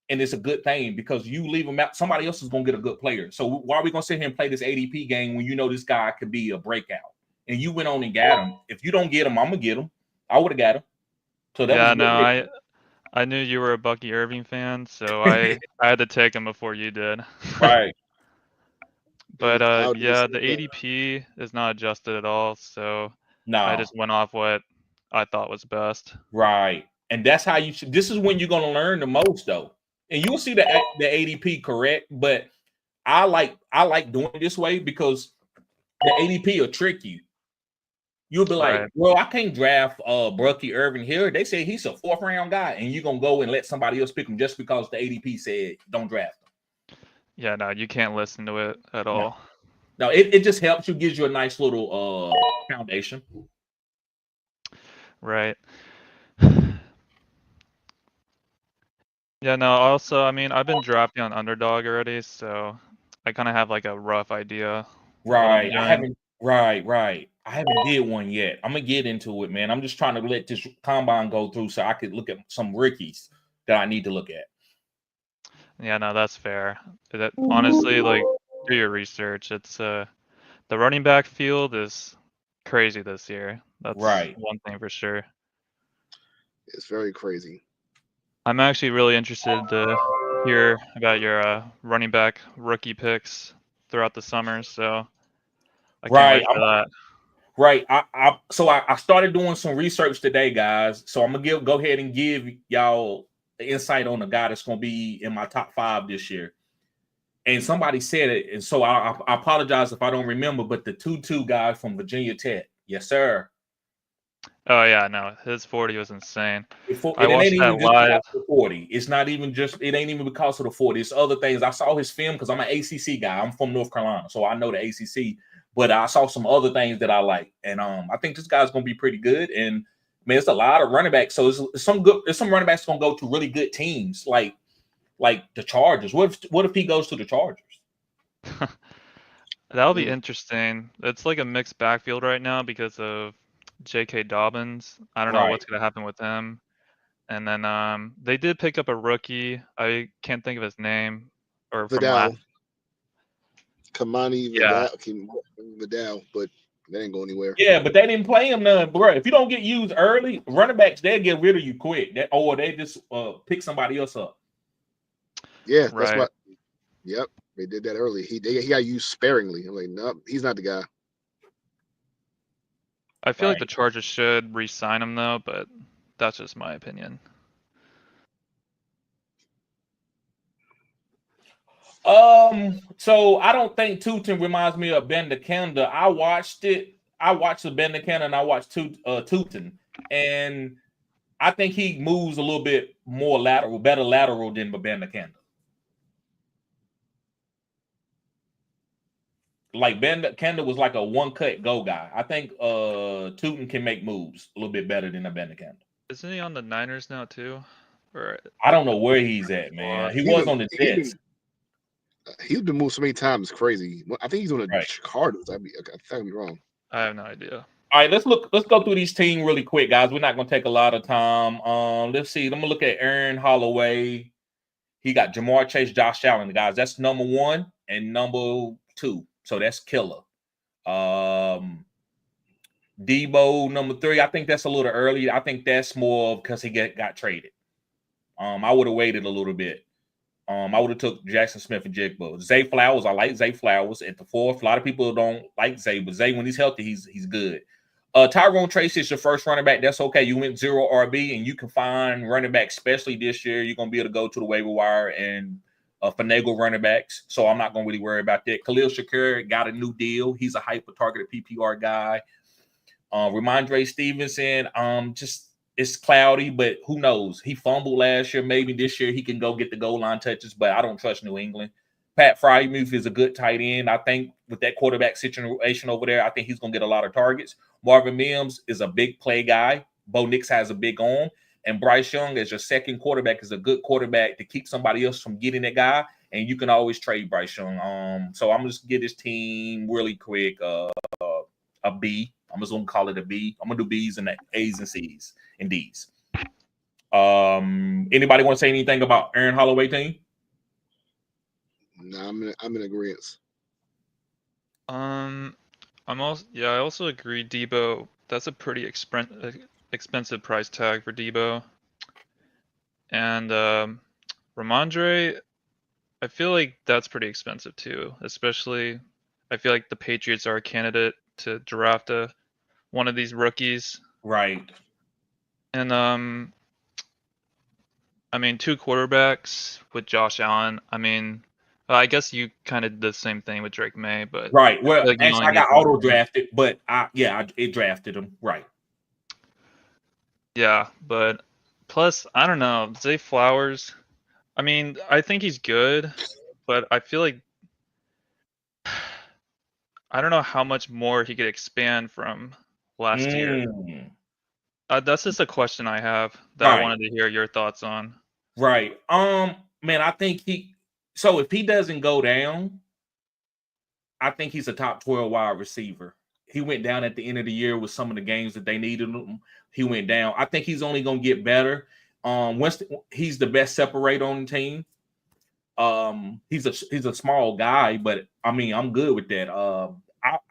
and it's a good thing because you leave him out, somebody else is going to get a good player. So why are we going to sit here and play this ADP game when you know this guy could be a breakout? And you went on and got him. If you don't get him, I'm going to get him. I would have got him. So that was I knew you were a Bucky Irving fan, so I had to take him before you did. Right. But yeah, the that. ADP is not adjusted at all, so No. I just went off what I thought was best. Right. And that's how you should. This is when you're going to learn the most, though. And you'll see the ADP correct. But I like doing it this way because the ADP will trick you. You'll be like, Right. well, I can't draft Brucky Irvin here. They say he's a 4th round guy, and you're gonna go and let somebody else pick him just because the ADP said don't draft him. Yeah, no, you can't listen to it at No. all. No, it just helps you, gives you a nice little foundation. Right. Yeah, no, also, I mean, I've been drafting on Underdog already, so I kind of have like a rough idea. Right. Right. I haven't did one yet. I'm gonna get into it, man. I'm just trying to let this combine go through so I could look at some rookies that I need to look at. Yeah, no, that's fair. That honestly, like, do your research. It's the running back field is crazy this year. That's Right. one thing for sure. It's very crazy. I'm actually really interested to hear about your running back rookie picks throughout the summer, so I can't wait for that. Right. I started doing some research today, guys. So I'm gonna go ahead and give y'all the insight on the guy that's gonna be in my top 5 this year. And somebody said it, and so I apologize if I don't remember, but the 2-2 guy from Virginia Tech. Yes, sir. Oh yeah, no, his 40 was insane. It I ain't watched that even just live. because of the 40. It's not even just, it ain't even because of the 40. It's other things. I saw his film because I'm an ACC guy. I'm from North Carolina, so I know the ACC. But I saw some other things that I like, and I think this guy's gonna be pretty good. And man, it's a lot of running backs. So it's some running backs gonna go to really good teams, like the Chargers. What if he goes to the Chargers? That'll be interesting. It's like a mixed backfield right now because of J.K. Dobbins. I don't know what's gonna happen with him. And then they did pick up a rookie. I can't think of his name or from last. Kamani Vidal, but that ain't going anywhere. Yeah, but they didn't play him none, bro. If you don't get used early, running backs they'll get rid of you quick. Or they just pick somebody else up. Yeah, that's what. Yep, they did that early. He got used sparingly. I'm like, nope, he's not the guy. I feel like the Chargers should re-sign him though, but that's just my opinion. So I don't think Tootin reminds me of Ben DeCanda. I watched the Ben DeCanda and I watched Tootin, and I think he moves a little bit more better lateral than Ben DeCanda. Like Ben DeCanda was like a one-cut go guy. I think Tootin can make moves a little bit better than a Ben DeCanda. Isn't he on the Niners now too? Or I don't know where he's at, man. He was on the Jets. He's been moved so many times, crazy. I think he's on the Cardinals. I think I'm wrong. I have no idea. All right, let's go through these teams really quick, guys. We're not gonna take a lot of time. Let's see. I'm gonna look at Aaron Holloway. He got Jamar Chase, Josh Allen, guys. That's number 1 and number 2. So that's killer. Debo, number 3. I think that's a little early. I think that's more because he got traded. I would have waited a little bit. I would have took Jackson Smith and Jigba. Zay Flowers, I like Zay Flowers at the 4th. A lot of people don't like Zay, but Zay, when he's healthy, he's good. Tyrone Tracy is your first running back. That's okay. You went 0 RB, and you can find running backs, especially this year. You're going to be able to go to the waiver wire and finagle running backs. So I'm not going to really worry about that. Khalil Shakir got a new deal. He's a hyper-targeted PPR guy. Ramondre Stevenson, it's cloudy, but who knows? He fumbled last year. Maybe this year he can go get the goal line touches, but I don't trust New England. Pat Freiermuth is a good tight end. I think with that quarterback situation over there, I think he's going to get a lot of targets. Marvin Mims is a big play guy. Bo Nix has a big arm. And Bryce Young as your second quarterback is a good quarterback to keep somebody else from getting that guy. And you can always trade Bryce Young. So I'm just going to get this team really quick a B. I'm just going to call it a B. I'm going to do B's and A's and C's and D's. Anybody want to say anything about Aaron Holloway team? No, I'm in agreement. I also agree. Debo, that's a pretty expensive price tag for Debo. And Ramondre, I feel like that's pretty expensive too, especially I feel like the Patriots are a candidate to draft one of these rookies. Right. And I mean, 2 quarterbacks with Josh Allen. I mean, I guess you kind of did the same thing with Drake May, but right. Well, like actually, I got auto drafted, but it drafted him right. Yeah, but plus, I don't know, Zay Flowers. I mean, I think he's good, but I feel like I don't know how much more he could expand from last year. That's just a question I have that I wanted to hear your thoughts on. Right. Man, I think so if he doesn't go down, I think he's a top 12 wide receiver. He went down at the end of the year with some of the games that they needed him. He went down. I think he's only going to get better. He's the best separator on the team. He's a small guy, but I mean, I'm good with that.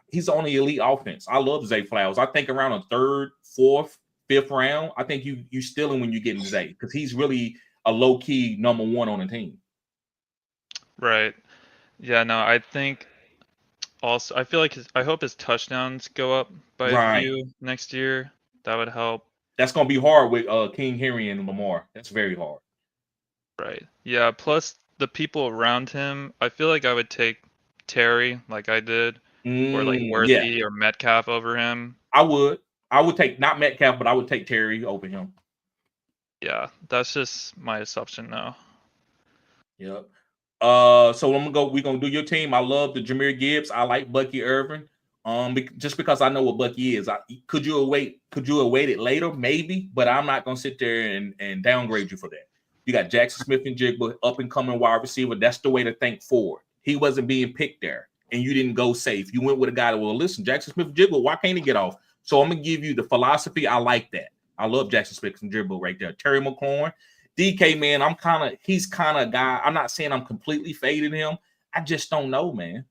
He's on the elite offense. I love Zay Flowers. I think around a 3rd, 4th, 5th round, I think you steal him when you get in Zay because he's really a low key number 1 on the team. Right. Yeah. No, I think also I feel like I hope his touchdowns go up by a few next year. That would help. That's gonna be hard with King Henry and Lamar. That's very hard. Right. Yeah. Plus the people around him, I feel like I would take Terry like I did, or like Worthy or Metcalf over him. I would take not Metcalf, but I would take Terry over him. Yeah, that's just my assumption now. Yep. So we're gonna do your team. I love the Jahmyr Gibbs. I like Bucky Irvin. Just because I know what Bucky is. Could you have waited later? Maybe, but I'm not gonna sit there and downgrade you for that. You got Jackson Smith-Njigba, up and coming wide receiver. That's the way to think forward. He wasn't being picked there, and you didn't go safe. You went with a guy that, well, listen, Jackson Smith-Njigba, why can't he get off? So I'm gonna give you the philosophy. I like that. I love Jackson Smith-Njigba right there. Terry McLaurin. DK, man, he's kind of a guy. I'm not saying I'm completely fading him. I just don't know, man.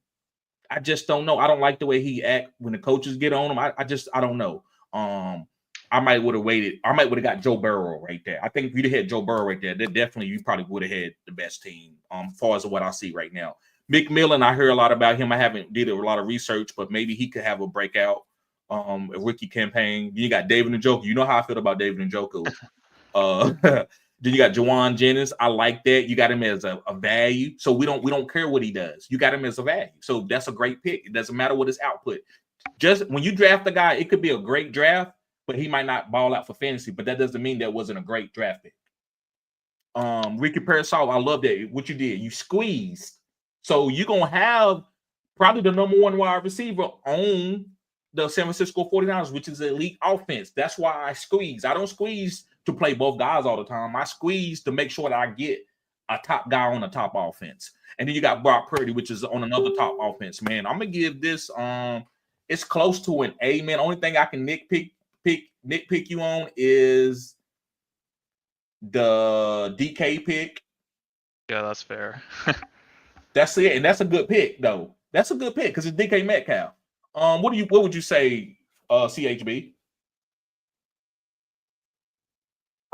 I just don't know. I don't like the way he act when the coaches get on him. I don't know. I might would have waited. I might would have got Joe Burrow right there. I think if you'd have had Joe Burrow right there, then definitely you probably would have had the best team as far as what I see right now. McMillan, I hear a lot about him. I haven't did a lot of research, but maybe he could have a breakout a rookie campaign. You got David Njoku. You know how I feel about David Njoku. Then you got Jawan Jennings. I like that. You got him as a value. So we don't care what he does. You got him as a value. So that's a great pick. It doesn't matter what his output. Just when you draft a guy, it could be a great draft, but he might not ball out for fantasy. But that doesn't mean that wasn't a great draft pick. Ricky Parasol, I love that. What you did, you squeezed. So you're gonna have probably the number 1 wide receiver on the San Francisco 49ers, which is an elite offense. That's why I squeeze. I don't squeeze to play both guys all the time. I squeeze to make sure that I get a top guy on the top offense. And then you got Brock Purdy, which is on another top offense. Man, I'm gonna give this it's close to an A, man. Only thing I can nitpick you on is the DK pick. Yeah, that's fair. That's it, and that's a good pick, though. That's a good pick because it's DK Metcalf. What would you say, CHB?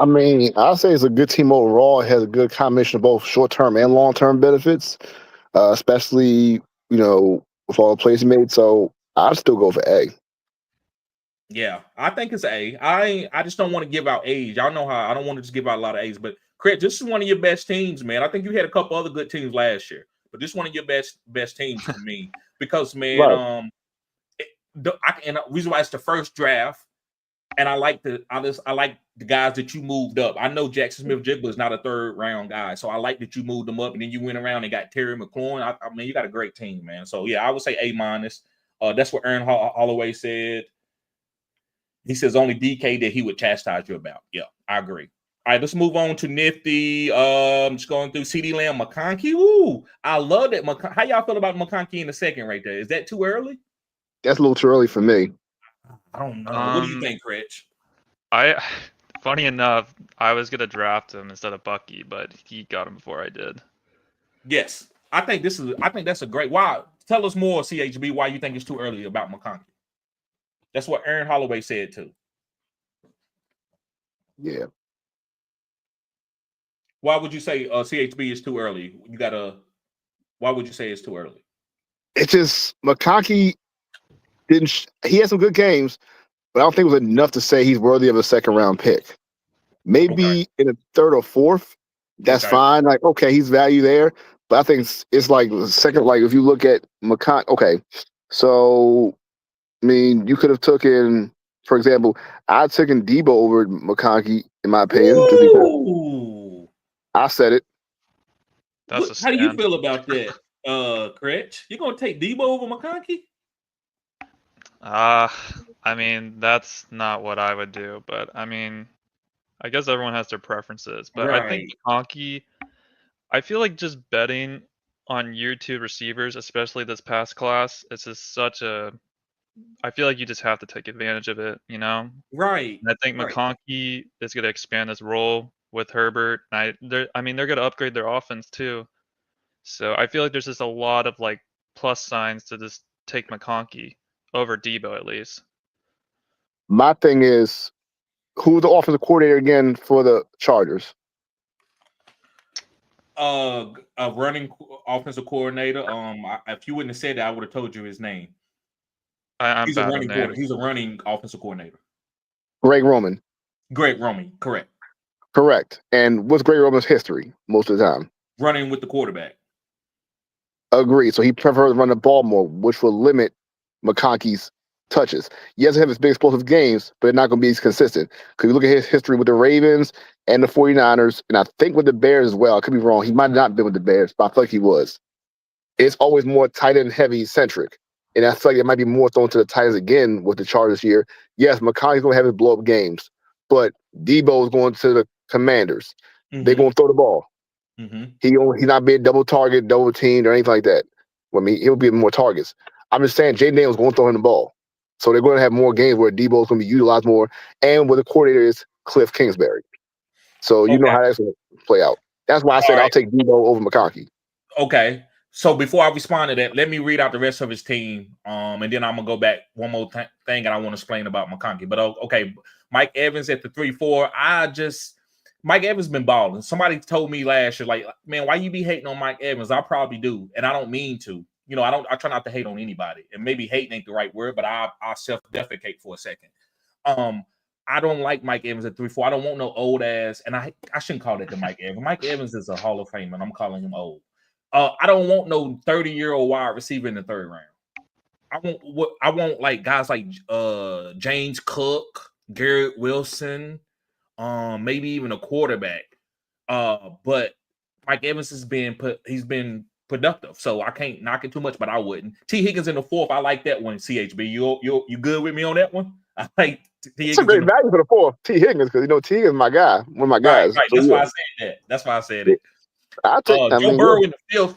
I mean, I'd say it's a good team overall. It has a good combination of both short-term and long-term benefits, especially, with all the plays made. So I'd still go for A. Yeah, I think it's A. I just don't want to give out A's. Y'all know how I don't want to just give out a lot of A's. But Craig, this is one of your best teams, man. I think you had a couple other good teams last year, but this is one of your best teams for me because, man, Right. and the reason why it's the first draft. And I like the guys that you moved up. I know Jackson Smith-Njigba is not a 3rd round guy, so I like that you moved them up, and then you went around and got Terry McLaurin. I mean, you got a great team, man. So yeah, I would say A-. That's what Aaron Holloway said. He says only DK that he would chastise you about. Yeah, I agree. All right, let's move on to Nifty. Just going through CeeDee Lamb, McConkey. Ooh, I love that. How y'all feel about McConkey in the 2nd right there? Is that too early? That's a little too early for me. I don't know. What do you think, Critch? Funny enough, I was gonna draft him instead of Bucky, but he got him before I did. Yes, I think that's a great. Why? Tell us more, CHB. Why you think it's too early about McConkey? That's what Aaron Holloway said too. Yeah. Why would you say CHB is too early? Why would you say it's too early? It's just McConkey didn't. He had some good games, but I don't think it was enough to say he's worthy of a second round pick. Maybe in a third or fourth, that's fine. Like, okay, he's value there. But I think it's like the second, like if you look at McConkey, okay, so I mean, you could have taken, for example, I'd taken Debo over McConkey, in my opinion, just because I said it. How do you feel about that, Cretch? You gonna take Debo over McConkey? I mean, that's not what I would do, but I mean, I guess everyone has their preferences. But I think McConkey, I feel like just betting on year 2 receivers, especially this past class, it's just such a. I feel like you just have to take advantage of it, you know? Right. And I think McConkey is going to expand his role with Herbert. I mean, they're going to upgrade their offense too. So I feel like there's just a lot of like plus signs to just take McConkey over Debo at least. My thing is, who's the offensive coordinator again for the Chargers? A running offensive coordinator. If you wouldn't have said that, I would have told you his name. I'm He's a running coordinator. He's a running offensive coordinator. Greg Roman. Greg Roman, correct. Correct. And what's Greg Roman's history most of the time? Running with the quarterback. Agreed. So he prefers to run the ball more, which will limit McConkey's touches. He doesn't have his big explosive games, but they're not going to be as consistent. Because you look at his history with the Ravens and the 49ers, and I think with the Bears as well. I could be wrong. He might not have been with the Bears, but I feel like he was. It's always more tight end heavy centric. And I feel like it might be more thrown to the Titans again with the Chargers here. Yes, McConkey's going to have his blow up games, but Debo is going to the Commanders. Mm-hmm. They're going to throw the ball. Mm-hmm. He's not being double target, double teamed, or anything like that. I mean, he'll be more targets. I'm just saying, Jaden Daniels going to throw him the ball, so they're going to have more games where Debo's going to be utilized more, and where the coordinator is Cliff Kingsbury. So you know how that's going to play out. That's why I said I'll take Debo over McConkey. Okay. So before I respond to that, let me read out the rest of his team, and then I'm gonna go back one more thing, and I want to explain about McConkey. But okay, Mike Evans at the 3-4. Mike Evans been balling. Somebody told me last year, like, man, why you be hating on Mike Evans? I probably do, and I don't mean to. You know, I try not to hate on anybody, and maybe hating ain't the right word, but I self-defecate for a second. I don't like Mike Evans at 3-4. I don't want no old ass, and I shouldn't call it the Mike Evans. Mike Evans is a Hall of Famer, and I'm calling him old. I don't want no 30-year-old wide receiver in the 3rd round. I want like guys like James Cook, Garrett Wilson, maybe even a quarterback. But Mike Evans he's been productive, so I can't knock it too much, but I wouldn't. T. Higgins in the 4th, I like that one. CHB, you good with me on that one? I like T. Higgins. It's a great value for the 4th, T. Higgins, because T. Higgins is my guy, one of my guys. Right. So, why I said that. That's why I said it. I'll take Joe Burrow in the 5th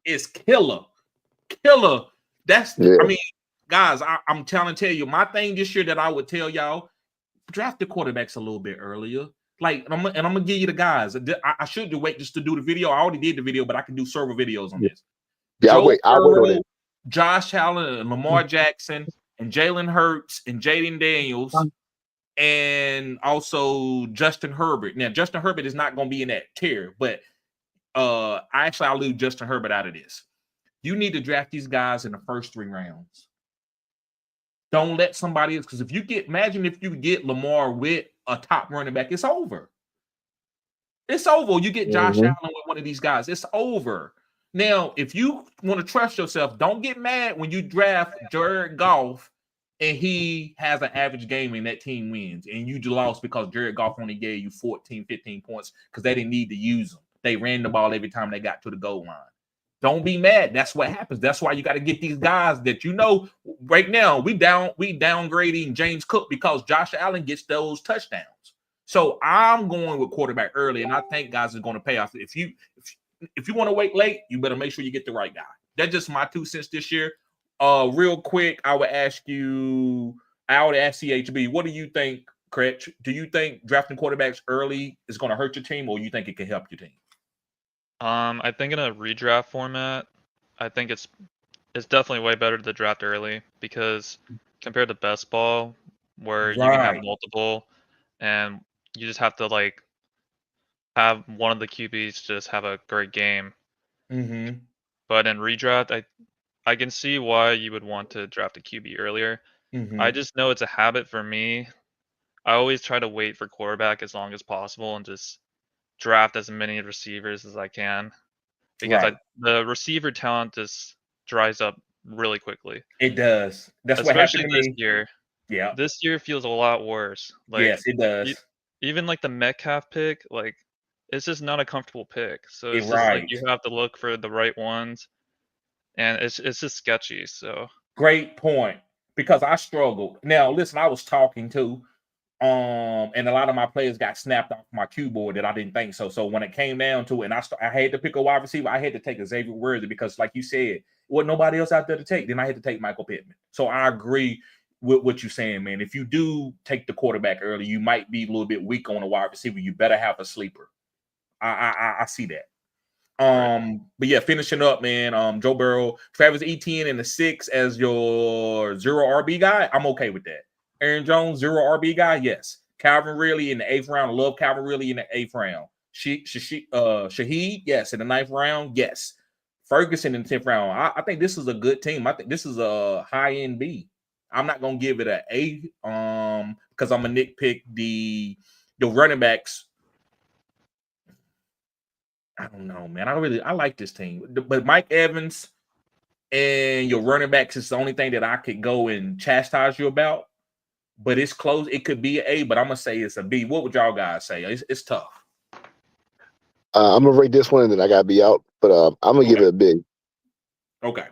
is killer. That's I mean, guys, I'm trying to tell you, my thing this year that I would tell y'all, draft the quarterbacks a little bit earlier. Like, I'm gonna give you the guys. I should wait just to do the video. I already did the video, but I can do server videos on this. Yeah, I'll wait on it. Josh Allen and Lamar Jackson and Jalen Hurts and Jaden Daniels and also Justin Herbert. Now, Justin Herbert is not going to be in that tier, but I'll leave Justin Herbert out of this. You need to draft these guys in the first 3 rounds. Don't let somebody else, because imagine if you get Lamar with a top running back, it's over. It's over. You get Josh Allen with one of these guys, it's over. Now, if you want to trust yourself, don't get mad when you draft Jared Goff and he has an average game and that team wins and you lost because Jared Goff only gave you 14, 15 points because they didn't need to use them. They ran the ball every time they got to the goal line. Don't be mad. That's what happens. That's why you got to get these guys that right now we downgrading James Cook because Josh Allen gets those touchdowns. So I'm going with quarterback early, and I think guys are going to pay off. If you want to wait late, you better make sure you get the right guy. That's just my 2 cents this year. Real quick, I would ask CHB, what do you think, Cretch? Do you think drafting quarterbacks early is going to hurt your team, or you think it can help your team? I think in a redraft format, I think it's definitely way better to draft early because compared to best ball, where you can have multiple, and you just have to like have one of the QBs just have a great game. Mm-hmm. But in redraft, I can see why you would want to draft a QB earlier. I just know it's a habit for me. I always try to wait for quarterback as long as possible and just draft as many receivers as I can because the receiver talent just dries up really quickly. It does. That's what happened Especially to this me. year. Yeah. This year feels a lot worse. Yes, it does. Even like the Metcalf pick, like it's just not a comfortable pick. So it's just like Right. you have to look for the right ones, and it's just sketchy. So great point, because I struggled. Now, listen, I was talking too, and a lot of my players got snapped off my cue board that I didn't think so. So when it came down to it, and I had to pick a wide receiver, I had to take Xavier Worthy because, like you said, wasn't nobody else out there to take. Then I had to take Michael Pittman. So I agree with what you're saying, man. If you do take the quarterback early, you might be a little bit weak on a wide receiver. You better have a sleeper. I see that. But yeah, finishing up, man. Joe Burrow, Travis Etienne in the 6 as your 0 RB guy. I'm okay with that. Aaron Jones, 0 RB guy, yes. Calvin Ridley in the 8th round. I love Calvin Ridley in the 8th round. Shaheed, yes. In the 9th round, yes. Ferguson in the 10th round. I think this is a good team. I think this is a high-end B. I'm not gonna give it an A, because I'm gonna nitpick the running backs. I don't know, man. I like this team, but Mike Evans and your running backs is the only thing that I could go and chastise you about. But it's close. It could be an A, but I'm gonna say it's a B. What would y'all guys say? It's tough. I'm gonna rate this one, and then I gotta be out. But I'm gonna give it a B. Okay.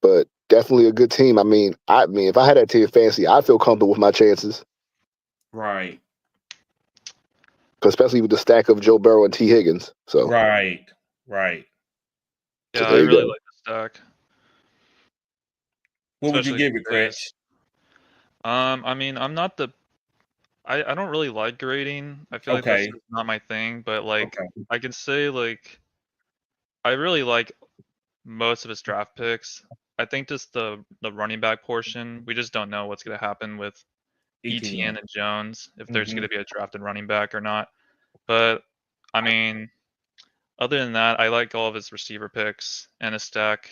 But definitely a good team. I mean, if I had that team fantasy, I'd feel comfortable with my chances. Right. Especially with the stack of Joe Burrow and T. Higgins. So right. Yeah, so I really like the stack. What would you give it, Chris? I mean, I'm not the. I don't really like grading. I feel like that's just not my thing. But like, I can say like, I really like most of his draft picks. I think just the running back portion, we just don't know what's gonna happen with Etienne and Jones, if there's going to be a drafted running back or not. But I mean, other than that, I like all of his receiver picks and his stack,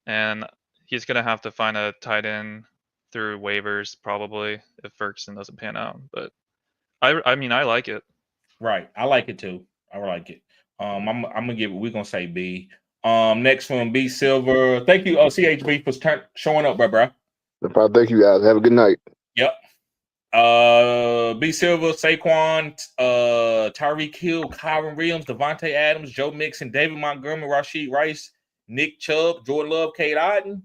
and he's going to have to find a tight end through waivers probably if Ferguson doesn't pan out. But I mean, I like it. Right, I like it too. I like it. I'm gonna give it. We're gonna say B. Next one, B Silver. Thank you, CHB, for showing up, bro. No problem. Thank you, guys. Have a good night. Yep. B Silver, Saquon, Tyreek Hill, Kyron Williams, Devontae Adams, Joe Mixon, David Montgomery, Rashid Rice, Nick Chubb, Jordan Love, Cade Otton.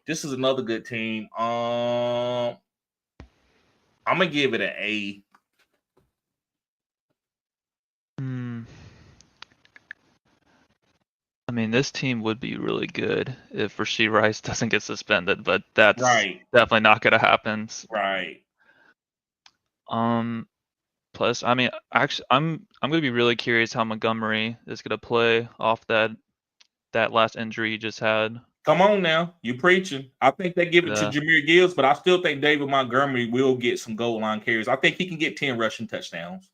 This is another good team. I'm gonna give it an A. I mean, this team would be really good if Rashid Rice doesn't get suspended, but that's definitely not going to happen. Right. Plus, I mean, actually, I'm going to be really curious how Montgomery is going to play off that last injury he just had. Come on now, you preaching. I think they give it to Jahmyr Gibbs, but I still think David Montgomery will get some goal line carries. I think he can get 10 rushing touchdowns.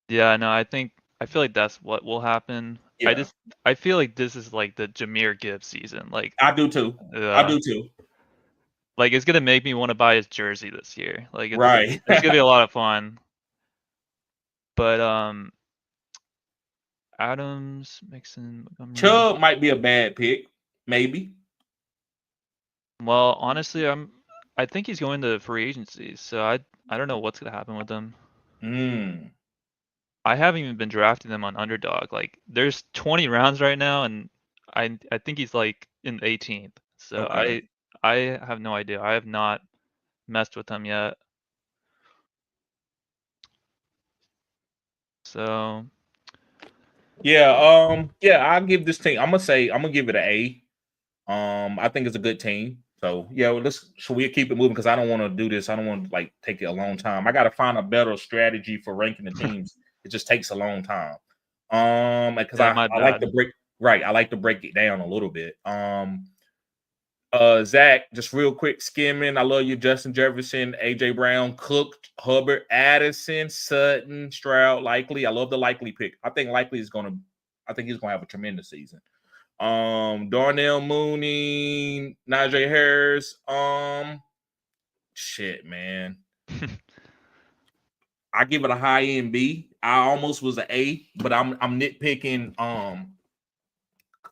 Yeah, no, I feel like that's what will happen. Yeah. I feel like this is like the Jahmyr Gibbs season. Like I do too. Like it's gonna make me want to buy his jersey this year. Like it's gonna be a lot of fun. But Adams, Mixon, Montgomery. Chubb might be a bad pick, maybe. Well, honestly, I think he's going to free agency, so I don't know what's gonna happen with him. I haven't even been drafting them on Underdog. Like, there's 20 rounds right now, and I think he's like in the 18th. So I have no idea. I have not messed with him yet. So yeah, I'll give this team. I'm gonna give it an A. I think it's a good team. So yeah, should we keep it moving? Because I don't want to do this. I don't want to like take it a long time. I got to find a better strategy for ranking the teams. It just takes a long time. Because I like to break I like to break it down a little bit. Zach, just real quick skimming. I love you, Justin Jefferson, AJ Brown, Cook, Hubbard, Addison, Sutton, Stroud, Likely. I love the Likely pick. I think he's gonna have a tremendous season. Darnell Mooney, Najee Harris. Shit, man. I give it a high end B. I almost was an A, but I'm nitpicking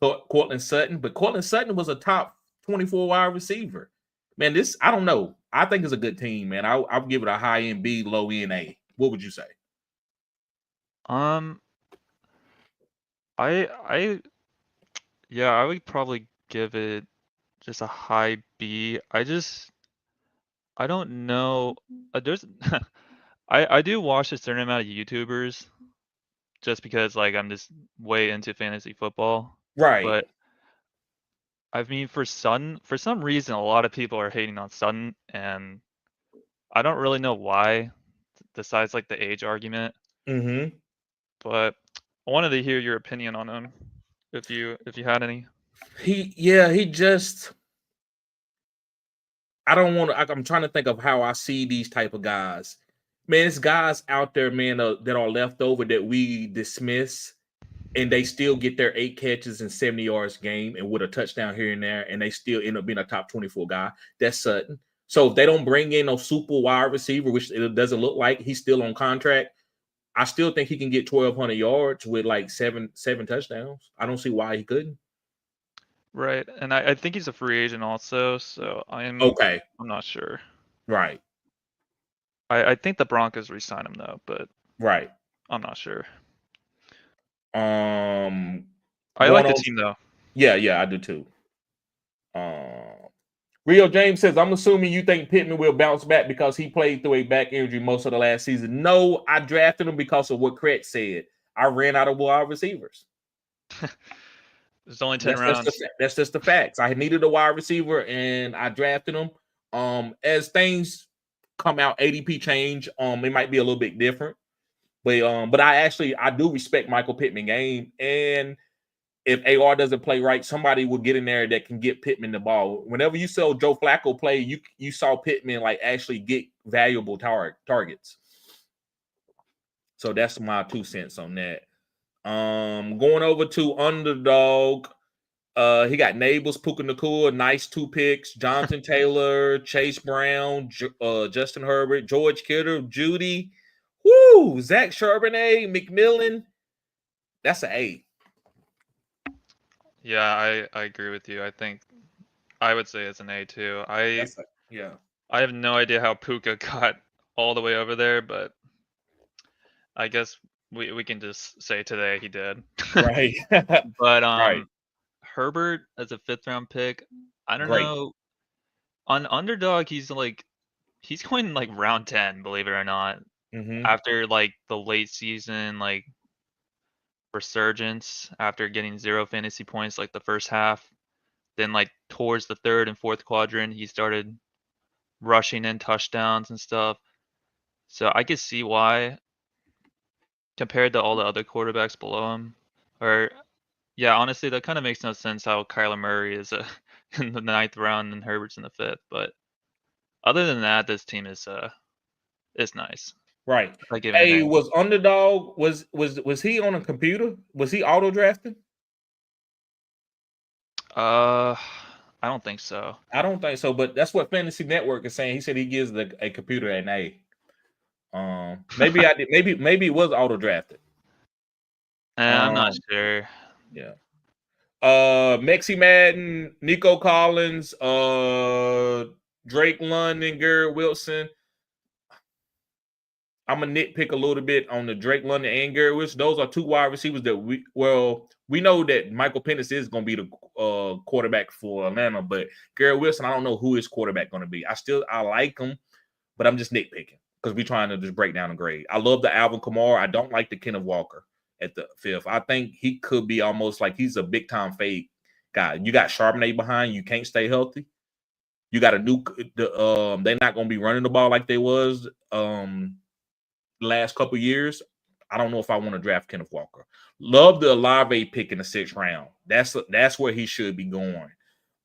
Cortland Sutton, but Cortland Sutton was a top 24 wide receiver. Man, this I don't know. I think it's a good team, man. I'll give it a high end B, low end A. What would you say? I would probably give it just a high B. I don't know. There's I do watch a certain amount of YouTubers just because like I'm just way into fantasy football. Right. But I mean for some reason a lot of people are hating on Sutton and I don't really know why, besides like the age argument. Mm-hmm. But I wanted to hear your opinion on him if you had any. He just I don't want to. I'm trying to think of how I see these type of guys. Man, it's guys out there, man, that are left over that we dismiss, and they still get their 8 catches and 70 yards game, and with a touchdown here and there, and they still end up being a top 24 guy. That's Sutton. So if they don't bring in a super wide receiver, which it doesn't look like, he's still on contract. I still think he can get 1,200 yards with like seven touchdowns. I don't see why he couldn't. Right, and I think he's a free agent also, so I'm not sure. Right. I think the Broncos re-sign him though, but right. I'm not sure. I like the team though. Yeah, I do too. Rio James says, I'm assuming you think Pittman will bounce back because he played through a back injury most of the last season. No, I drafted him because of what Craig said. I ran out of wide receivers. There's only 10 rounds. That's just the facts. I needed a wide receiver and I drafted him. As things come out, ADP change. It might be a little bit different. But I do respect Michael Pittman game. And if AR doesn't play right, somebody will get in there that can get Pittman the ball. Whenever you saw Joe Flacco play, you saw Pittman like actually get valuable targets. So that's my 2 cents on that. Going over to Underdog. He got Nabels, Puka Nacua, nice 2 picks. Jonathan Taylor, Chase Brown, Justin Herbert, George Kittle, Judy, Zach Charbonnet, McMillan. That's an A. Yeah, I agree with you. I think I would say it's an A too. I have no idea how Puka got all the way over there, but I guess we can just say today he did. Right. But right. Herbert as a 5th round pick, I don't Great. know. On Underdog, he's going like round 10, believe it or not. Mm-hmm. After like the late season like resurgence after getting 0 fantasy points like the first half, then like towards the 3rd and 4th quadrant he started rushing in touchdowns and stuff. So I could see why, compared to all the other quarterbacks below him. Or yeah, honestly that kind of makes no sense how Kyler Murray is in the 9th round and Herbert's in the 5th. But other than that, this team is nice. Right. Hey, was Underdog was he on a computer? Was he auto drafted? I don't think so. I don't think so, but that's what Fantasy Network is saying. He said he gives a computer an A. Maybe I did. Maybe it was auto drafted. I'm not sure. Yeah. Mexi Madden, Nico Collins, Drake London, Garrett Wilson. I'm gonna nitpick a little bit on the Drake London and Garrett Wilson. Those are 2 wide receivers that we know that Michael Penix is gonna be the quarterback for Atlanta, but Garrett Wilson, I don't know who his quarterback gonna be. I like him, but I'm just nitpicking because we're trying to just break down the grade. I love the Alvin Kamara. I don't like the Kenneth Walker at the 5th. I think he could be almost like he's a big time fade guy. You got Charbonnet behind, you can't stay healthy. You got they're not gonna be running the ball like they was last couple years. I don't know if I want to draft Kenneth Walker. Love the Olave pick in the 6th round. That's where he should be going.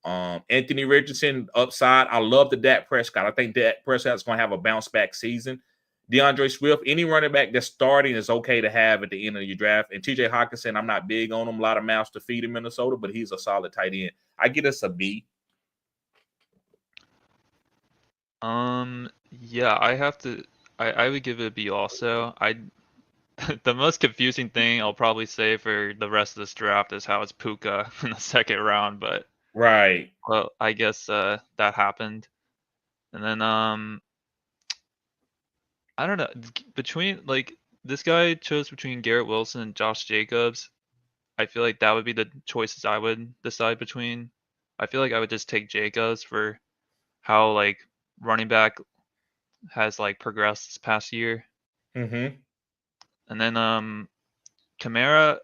Anthony Richardson upside. I love the Dak Prescott. I think Dak Prescott's going to have a bounce back season. DeAndre Swift, any running back that's starting is okay to have at the end of your draft. And TJ Hawkinson, I'm not big on him. A lot of mouths to feed in Minnesota, but he's a solid tight end. I get us a B. Yeah, I would give it a B also. The most confusing thing I'll probably say for the rest of this draft is how it's Puka in the second round, but right. Well, I guess that happened. And then I don't know, between like this guy chose between Garrett Wilson and Josh Jacobs. I feel like that would be the choices I would decide between. I feel like I would just take Jacobs for how like running back has like progressed this past year. Mm-hmm. And then Kamara,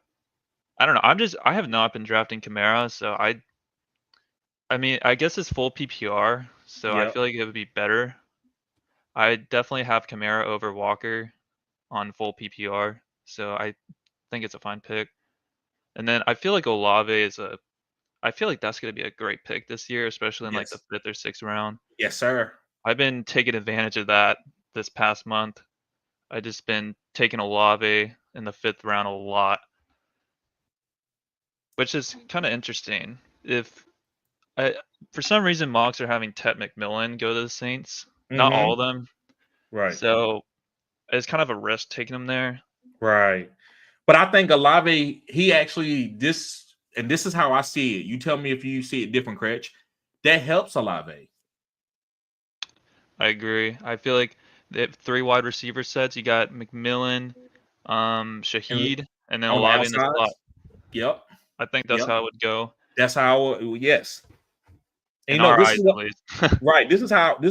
I don't know. I have not been drafting Kamara, so I mean, I guess it's full PPR, so I Yep. feel like it would be better. I definitely have Kamara over Walker on full PPR, so I think it's a fine pick. And then I feel like I feel like that's going to be a great pick this year, especially in like the Yes. 5th or 6th round. Yes, sir. I've been taking advantage of that this past month. I just been taking Olave in the 5th round a lot, which is kind of interesting. For some reason mocks are having Ted McMillan go to the Saints, not all of them. Right. So it's kind of a risk taking him there. Right. But I think Olave, he actually this is how I see it. You tell me if you see it different, Cretch. That helps Olave. I agree. I feel like they have 3 wide receiver sets. You got McMillan, Shaheed, and then On the Olave in the slot. outside. Yep. I think that's how it would go. That's how. Yes. And In our this eyes, is at least. right. This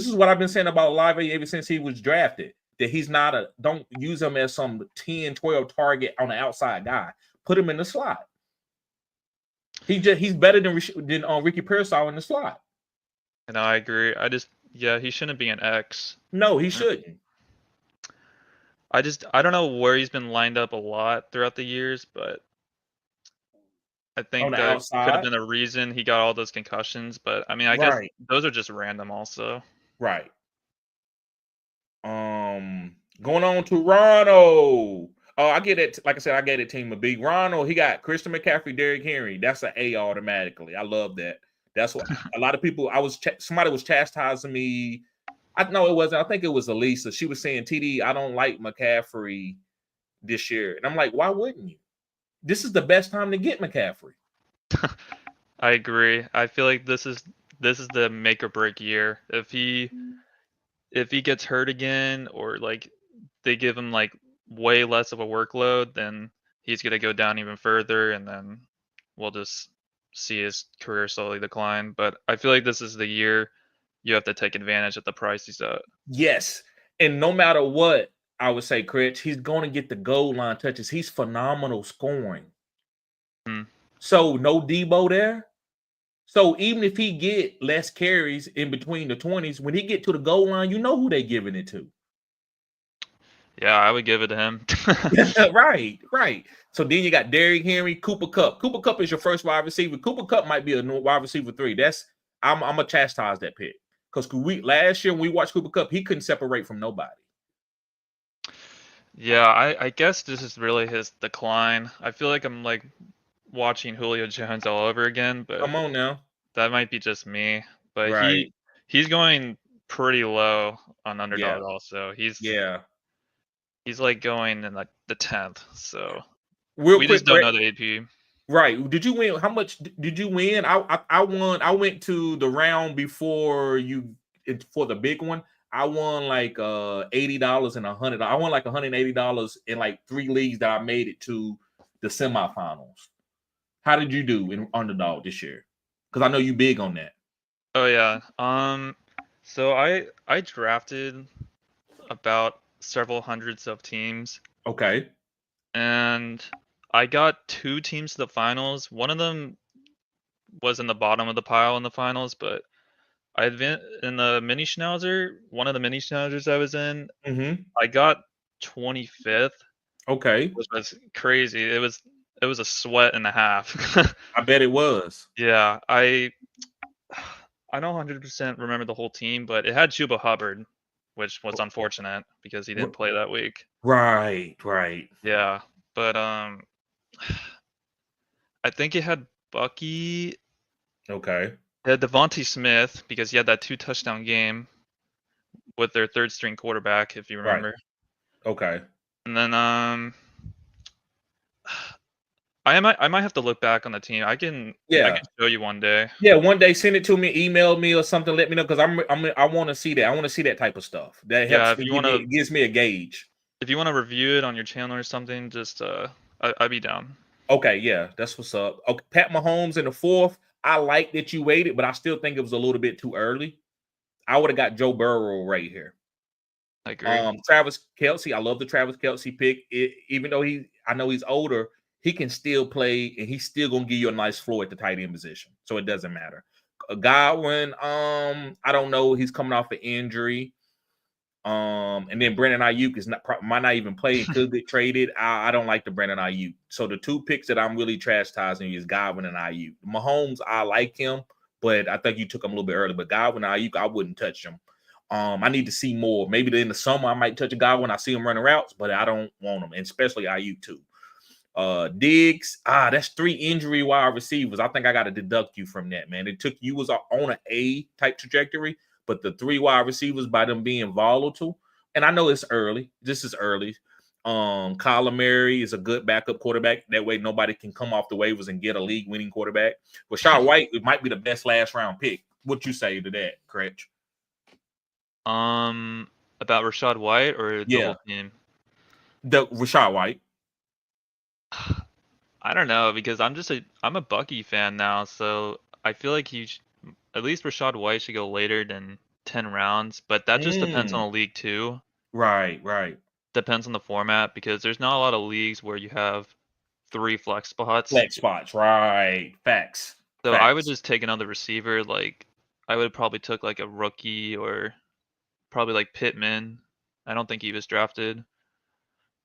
is what I've been saying about Olave ever since he was drafted. That he's not don't use him as some 10, 12 target on the outside guy. Put him in the slot. He's better than Ricky Pearsall in the slot. And I agree. He shouldn't be an X. No, he shouldn't. I don't know where he's been lined up a lot throughout the years, but I think that could have been a reason he got all those concussions. But I mean, I guess those are just random also. Right. Going on to Ronald. Oh, I get it. Like I said, I gave the team a B. Ronald, he got Christian McCaffrey, Derrick Henry. That's an A automatically. I love that. That's what a lot of people. Somebody was chastising me. I know it wasn't. I think it was Elisa. She was saying, "TD, I don't like McCaffrey this year," and I'm like, "Why wouldn't you? This is the best time to get McCaffrey." I agree. I feel like this is the make or break year. If he gets hurt again, or like they give him like way less of a workload, then he's gonna go down even further, and then we'll just see his career slowly decline. But I feel like this is the year you have to take advantage of the price he's at. Yes, and no matter what, I would say, Critch, he's going to get the goal line touches. He's phenomenal scoring. So no Debo there. So even if he get less carries in between the 20s, when he get to the goal line, you know who they giving it to. Yeah, I would give it to him. Right. So then you got Derrick Henry, Cooper Kupp. Cooper Kupp is your first wide receiver. Cooper Kupp might be a wide receiver 3. I'm gonna chastise that pick because last year when we watched Cooper Kupp, he couldn't separate from nobody. Yeah, I guess this is really his decline. I feel like I'm like watching Julio Jones all over again, but come on now, that might be just me. But he's going pretty low on Underdog also. He's like going in like the 10th. So we just don't know the AP. Right. Did you win? How much did you win? I won. I went to the round before for the big one. I won like $80 and $100. I won like $180 in like 3 leagues that I made it to the semifinals. How did you do in Underdog this year? Because I know you big on that. Oh yeah. So I drafted about several hundreds of teams. Okay. And I got 2 teams to the finals. One of them was in the bottom of the pile in the finals, but I'd been in the mini schnauzer. One of the mini schnauzers I was in, I got 25th. Okay, which was crazy. It was a sweat and a half. I bet it was. Yeah, I don't 100% remember the whole team, but it had Chuba Hubbard, which was unfortunate because he didn't play that week. Right. Yeah, but I think it had Bucky. Okay. It had Devontae Smith because he had that 2-touchdown game with their third string quarterback, if you remember. Right. Okay. And then I might have to look back on the team. I can show you one day. Yeah, one day send it to me, email me or something. Let me know because I want to see that. I want to see that type of stuff. That helps me. Gives me a gauge. If you want to review it on your channel or something, just I'd be down. Okay, yeah, that's what's up. Okay, Pat Mahomes in the 4th. I like that you waited, but I still think it was a little bit too early. I would have got Joe Burrow right here. I agree. Travis Kelce. I love the Travis Kelce pick. Even though I know he's older, he can still play, and he's still gonna give you a nice floor at the tight end position. So it doesn't matter. Godwin, I don't know. He's coming off an injury. And then Brandon Ayuk might not even play and could get traded. I don't like the Brandon Ayuk. So the 2 picks that I'm really chastising is Godwin and Ayuk. Mahomes, I like him, but I think you took him a little bit early. But Godwin and Ayuk, I wouldn't touch him. I need to see more. Maybe in the summer I might touch a Godwin. I see him running routes, but I don't want him, and especially Ayuk too. Diggs, that's 3 injury wide receivers. I think I got to deduct you from that, man. It took you was on an A type trajectory, but the 3 wide receivers by them being volatile, and I know it's early. This is early. Kyler Murray is a good backup quarterback. That way nobody can come off the waivers and get a league-winning quarterback. Rachaad White, it might be the best last-round pick. What you say to that, Cretch? About Rachaad White or the whole team? The Rachaad White. I don't know because I'm a Bucky fan now, so I feel like at least Rachaad White should go later than 10 rounds, but that just depends on the league too. Right. Depends on the format because there's not a lot of leagues where you have 3 flex spots. Right. Facts. So I would just take another receiver. Like I would have probably took like a rookie or probably like Pittman. I don't think he was drafted,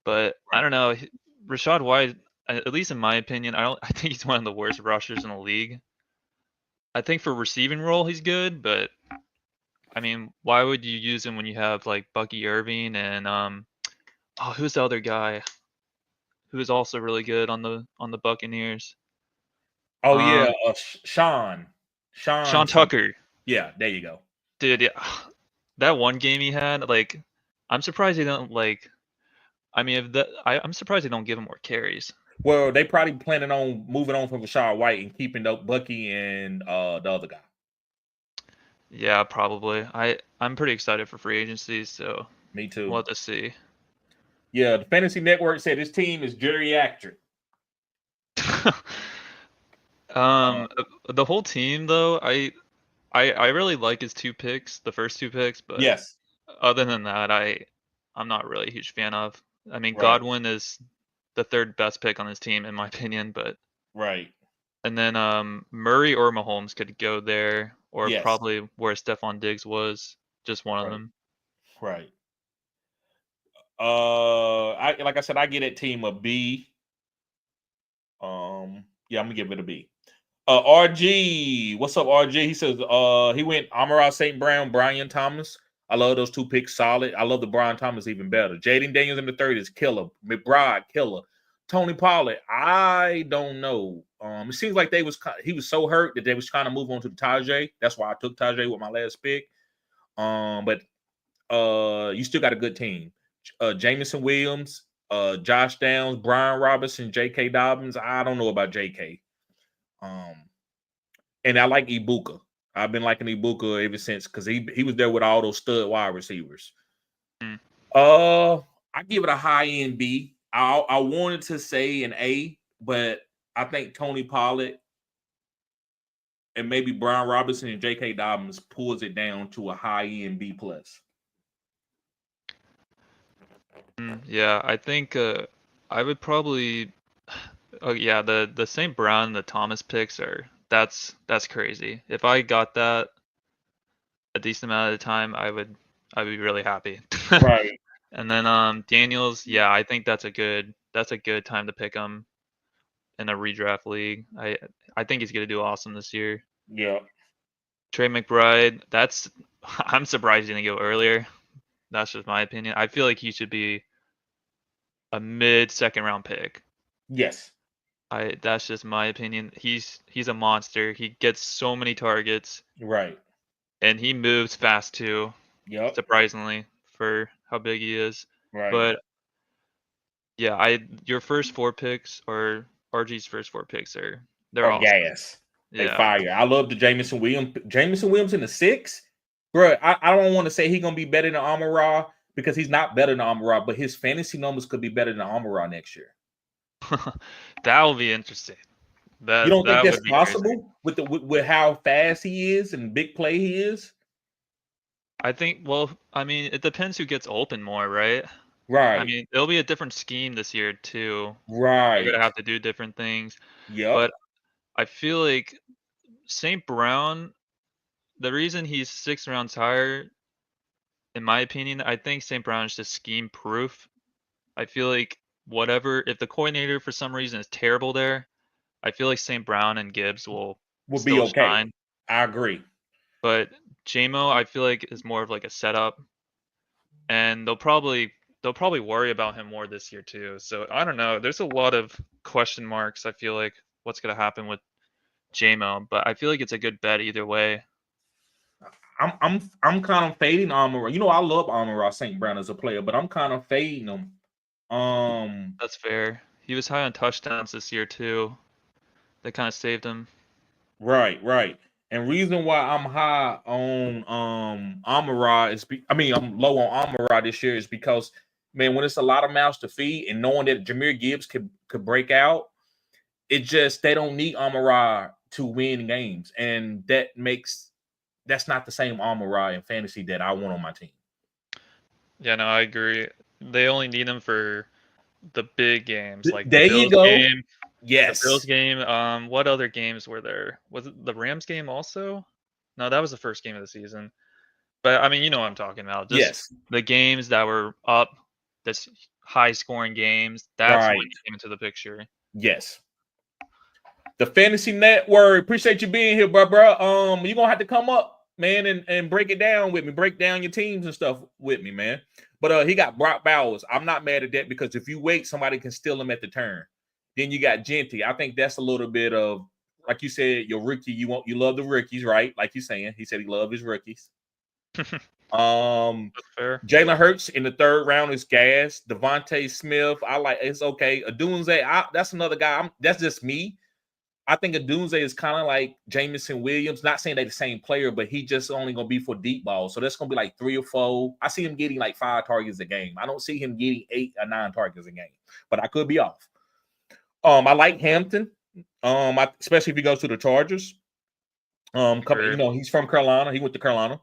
but I don't know. Rachaad White, at least in my opinion, I think he's one of the worst rushers in the league. I think for receiving role he's good, but I mean, why would you use him when you have like Bucky Irving and who's the other guy who is also really good on the Buccaneers? Oh yeah, Sean Tucker. Yeah, there you go. Dude, yeah. That one game he had, like, I'm surprised they don't like. I mean, I'm surprised they don't give him more carries. Well, they probably planning on moving on from Rachaad White and keeping up Bucky and the other guy. Yeah, probably. I'm pretty excited for free agency, so me too. We'll have to see. Yeah, the Fantasy Network said his team is geriatric. The whole team though, I really like his 2 picks, the first 2 picks, but yes. Other than that, I'm not really a huge fan of. I mean, Godwin is the 3rd best pick on his team in my opinion, but right. And then Murray or Mahomes could go there, or probably where Stephon Diggs was, just one of them. Right. Like I said, I get that team a B. Yeah, I'm gonna give it a B. RG, what's up, RG? He says he went Amon-Ra St. Brown, Brian Thomas. I love those 2 picks, solid. I love the Brian Thomas even better. Jaden Daniels in the 3rd is killer. McBride, killer. Tony Pollard, I don't know. It seems like he was so hurt that they was trying to move on to the Tajay. That's why I took Tajay with my last pick. But you still got a good team. Jameson Williams, Josh Downs, Brian Robinson, J.K. Dobbins. I don't know about J.K. And I like Ibuka. I've been liking Ibuka ever since because he was there with all those stud wide receivers. I give it a high end B. I wanted to say an A, but I think Tony Pollard and maybe Brian Robinson and J.K. Dobbins pulls it down to a high end B plus. Yeah, I think I would probably. Oh yeah, the St. Brown, the Thomas picks that's crazy. If I got that a decent amount of the time, I'd be really happy. Right. And then Daniels, yeah, I think that's a good time to pick him in a redraft league. I think he's gonna do awesome this year. Yeah. Trey McBride, I'm surprised he didn't go earlier. That's just my opinion. I feel like he should be a mid-second round pick. Yes. That's just my opinion. He's a monster. He gets so many targets. Right. And he moves fast too. Yep. Surprisingly for how big he is. Right. But yeah, your first 4 picks or RG's first 4 picks they're awesome. Gas. Yeah. They fire. I love the Jameson Williams. Jameson Williams in the 6. Bro, I don't want to say he's gonna be better than Amon-Ra because he's not better than Amon-Ra, but his fantasy numbers could be better than Amon-Ra next year. That will be interesting. You don't think that's possible crazy. with how fast he is and big play he is? I think. Well, I mean, it depends who gets open more, right? Right. I mean, it'll be a different scheme this year too. Right. You're gonna have to do different things. Yep. But I feel like St. Brown. The reason he's 6 rounds higher, in my opinion, I think St. Brown is just scheme proof. I feel like if the coordinator for some reason is terrible there, I feel like St. Brown and Gibbs will be okay. Shine. I agree. But JMO, I feel like is more of like a setup, and they'll probably worry about him more this year too. So I don't know. There's a lot of question marks. I feel like what's gonna happen with JMO, but I feel like it's a good bet either way. I'm kind of fading Amon-Ra. You know, I love Amon-Ra St. Brown as a player, but I'm kind of fading him. That's fair. He was high on touchdowns this year too. They kind of saved him. Right. And reason why I'm high on Amon-Ra is I'm low on Amon-Ra this year is because, man, when it's a lot of mouths to feed and knowing that Jahmyr Gibbs could break out, it just they don't need Amon-Ra to win games, and that's not the same Amon-Ra in fantasy that I want on my team. Yeah, no, I agree. They only need him for the big games, like there the Bills you go. Game. Yes, the Bills game. What other games were there? Was it the Rams game also? No, that was the first game of the season. But I mean, you know what I'm talking about. Just the games that were up, this high scoring games. That's when he came into the picture. Yes. The Fantasy Network. Appreciate you being here, bro. You're gonna have to come up, man, and break it down with me. Break down your teams and stuff with me, man. But he got Brock Bowers. I'm not mad at that because if you wait, somebody can steal him at the turn. Then you got Genty. I think that's a little bit of, like you said, your rookie. You love the rookies, right? Like you're saying. He said he loved his rookies. That's fair. Jalen Hurts in the 3rd round is gas. Devontae Smith, it's okay. Adunze, that's another guy. That's just me. I think Adunze is kind of like Jameson Williams. Not saying they're the same player, but he just only going to be for deep balls. So that's going to be like 3 or 4. I see him getting like 5 targets a game. I don't see him getting 8 or 9 targets a game, but I could be off. I like Hampton, especially if he goes to the Chargers. He's from Carolina. He went to Carolina.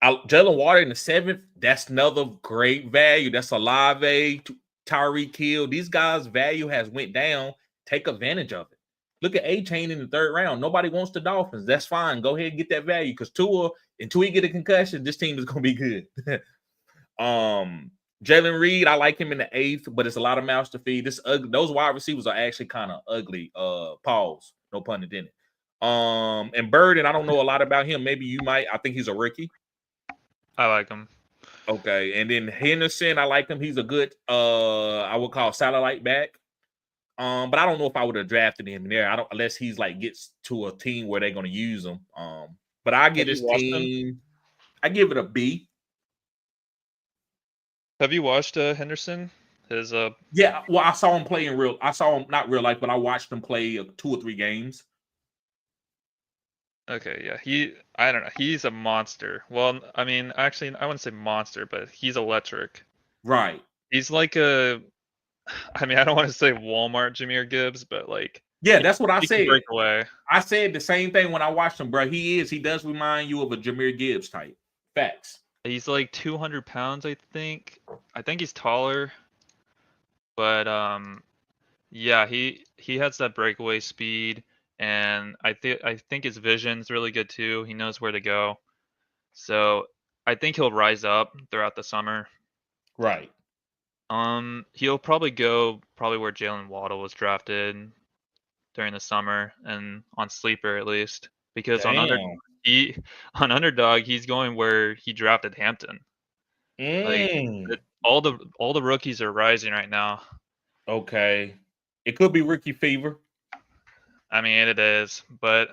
Jalen Water in the 7th. That's another great value. That's Olave, Tyreek Hill. These guys' value has went down. Take advantage of it. Look at A-Chain in the 3rd round. Nobody wants the Dolphins. That's fine. Go ahead and get that value because Tua, until he get a concussion, this team is going to be good. Jalen Reed, I like him in the 8th, but it's a lot of mouths to feed. Those wide receivers are actually kind of ugly. Pause. No pun intended. And Burden, I don't know a lot about him. Maybe you might. I think he's a rookie. I like him. Okay. And then Henderson, I like him. He's a good, I would call satellite back. But I don't know if I would have drafted him there. Unless he's like gets to a team where they're going to use him. But I get his team. I give it a B. Have you watched Henderson? Yeah. Well, I saw him play I saw him not real life, but I watched him play 2 or 3 games. Okay, yeah. I don't know. He's a monster. Well, I mean, actually, I wouldn't say monster, but he's electric. Right. He's like I don't want to say Walmart Jahmyr Gibbs, but like. Yeah, that's what I said. Break away. I said the same thing when I watched him, bro. He does remind you of a Jahmyr Gibbs type. Facts. He's like 200 pounds, I think. I think he's taller. But yeah, he has that breakaway speed. And I think his vision's really good too. He knows where to go. So I think he'll rise up throughout the summer. Right. He'll probably go where Jalen Waddle was drafted during the summer and on Sleeper at least. Because on Underdog he's going where he drafted Hampton. Like all the rookies are rising right now. Okay, it could be rookie fever. I mean, it is, but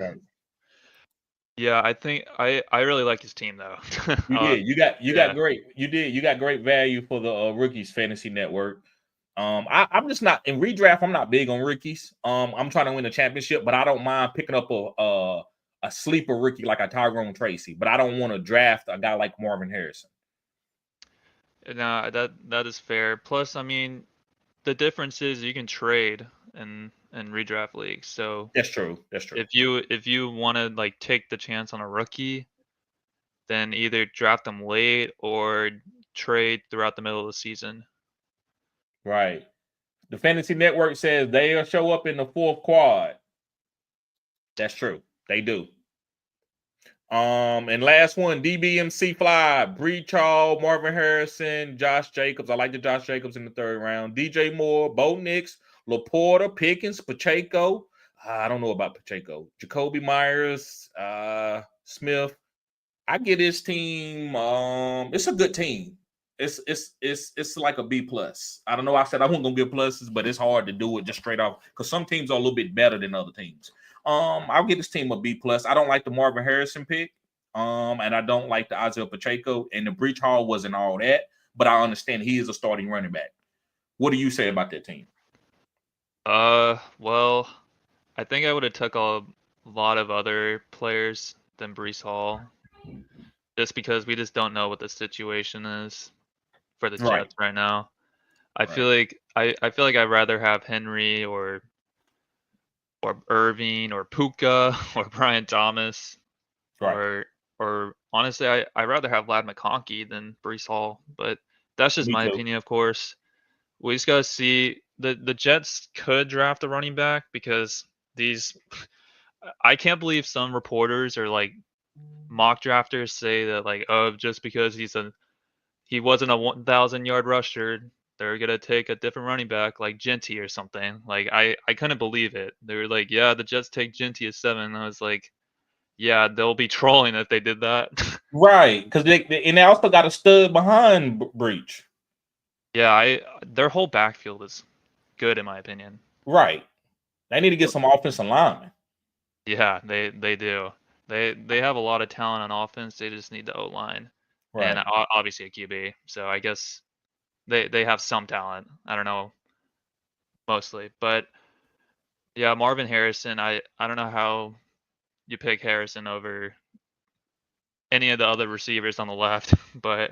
yeah, I think I really like his team though. You did. You got great. You did. You got great value for the rookies fantasy network. I'm just not in redraft. I'm not big on rookies. I'm trying to win a championship, but I don't mind picking up a sleeper rookie like a Tyrone Tracy. But I don't want to draft a guy like Marvin Harrison. No, that is fair. Plus, I mean, the difference is you can trade in redraft leagues. So that's true. That's true. If you want to like take the chance on a rookie, then either draft them late or trade throughout the middle of the season. Right. The fantasy network says they'll show up in the fourth quad. That's true. They do. And last one, DBMC Fly, Breach Hall, Marvin Harrison, Josh Jacobs. I like the Josh Jacobs in the third round. DJ Moore, Bo Nix, Laporta, Pickens, Pacheco. I don't know about Pacheco. Jacoby Myers, Smith. I get this team. It's a good team. It's like a B plus. I don't know. I said I wasn't gonna give pluses, but it's hard to do it just straight off because some teams are a little bit better than other teams. I'll give this team a B plus. I don't like the Marvin Harrison pick. And I don't like the Isaiah Pacheco. And the Breach Hall wasn't all that, but I understand he is a starting running back. What do you say about that team? Well, I think I would have took a lot of other players than Breece Hall, just because we just don't know what the situation is for the Jets right now. I feel like I feel like I'd rather have Henry or Irving or Puka or Brian Thomas or honestly I'd rather have Lad McConkey than Breece Hall, but that's just my opinion, of course. We just gotta see the Jets could draft a running back because these I can't believe some reporters or like mock drafters say that like, oh, just because he wasn't a 1,000-yard rusher, they're gonna take a different running back like Genty or something. Like I couldn't believe it. They were like, yeah, the Jets take Genty at 7. I was like, yeah, they'll be trolling if they did that. Right, because they also got a stud behind Breach. Yeah, their whole backfield is good in my opinion. Right, they need to get some offensive linemen. Yeah, they do. They have a lot of talent on offense. They just need the O-line and obviously a QB. So I guess they have some talent. I don't know, mostly, but yeah, Marvin Harrison. I don't know how you pick Harrison over any of the other receivers on the left, but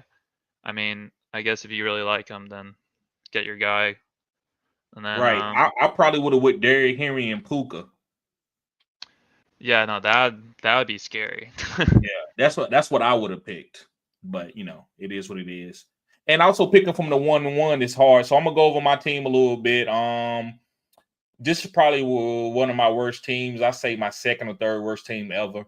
I mean, I guess if you really like him, then get your guy. And then I probably would have with Derrick Henry and Puka. Yeah, no, that would be scary. Yeah, that's what I would have picked. But you know, it is what it is. And also picking from the 1-1 is hard. So I'm gonna go over my team a little bit. This is probably one of my worst teams. I say my second or third worst team ever.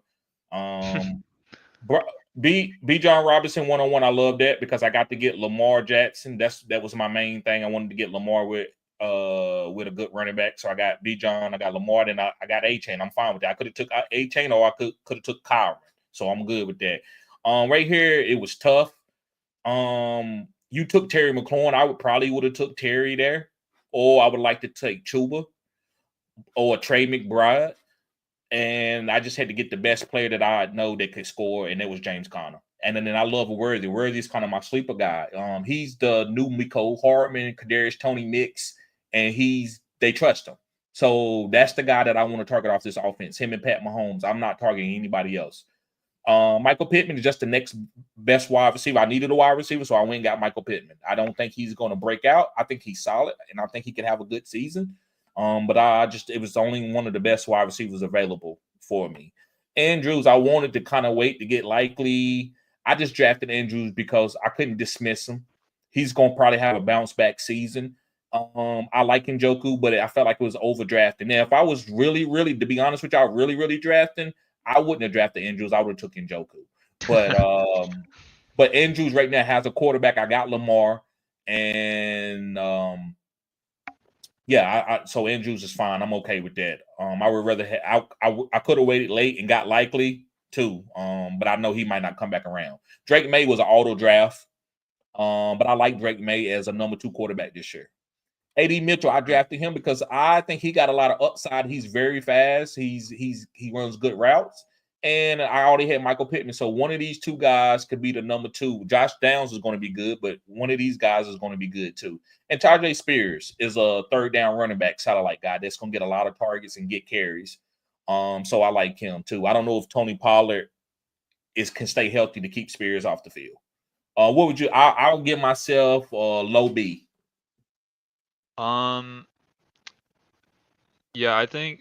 B. John Robinson 1-on-1. I love that because I got to get Lamar Jackson. That was my main thing. I wanted to get Lamar with a good running back. So I got B. John, I got Lamar, then I got A-Chain. I'm fine with that. I could have took A-Chain or I could have took Kyron. So I'm good with that. Right here, it was tough. You took Terry McLaurin. I would have took Terry there, or I would like to take Chuba or Trey McBride. And I just had to get the best player that I know that could score, and it was James Conner. And then I love Worthy. Worthy's kind of my sleeper guy. He's the new Mecole Hardman, Kadarius Toney mix, and they trust him. So that's the guy that I want to target off this offense. Him and Pat Mahomes. I'm not targeting anybody else. Michael Pittman is just the next best wide receiver. I needed a wide receiver, so I went and got Michael Pittman. I don't think he's going to break out. I think he's solid, and I think he can have a good season. But it was only one of the best wide receivers available for me. Andrews, I wanted to kind of wait to get Likely. I just drafted Andrews because I couldn't dismiss him. He's going to probably have a bounce back season. I like Njoku, but I felt like it was overdrafted. Now, if I was really, really, to be honest with y'all, really, really drafting, I wouldn't have drafted Andrews. I would have took Njoku. But Andrews right now has a quarterback. I got Lamar, and so Andrews is fine. I'm okay with that. I would rather I could have waited late and got Likely too. But I know he might not come back around. Drake May was an auto draft. But I like Drake May as a number 2 quarterback this year. AD Mitchell, I drafted him because I think he got a lot of upside. He's very fast. He runs good routes. And I already had Michael Pittman. So one of these 2 guys could be the number 2. Josh Downs is going to be good, but one of these guys is going to be good too. And Tajay Spears is a 3rd down running back satellite guy that's going to get a lot of targets and get carries. So I like him too. I don't know if Tony Pollard can stay healthy to keep Spears off the field. What would you? I'll give myself low B. Yeah, I think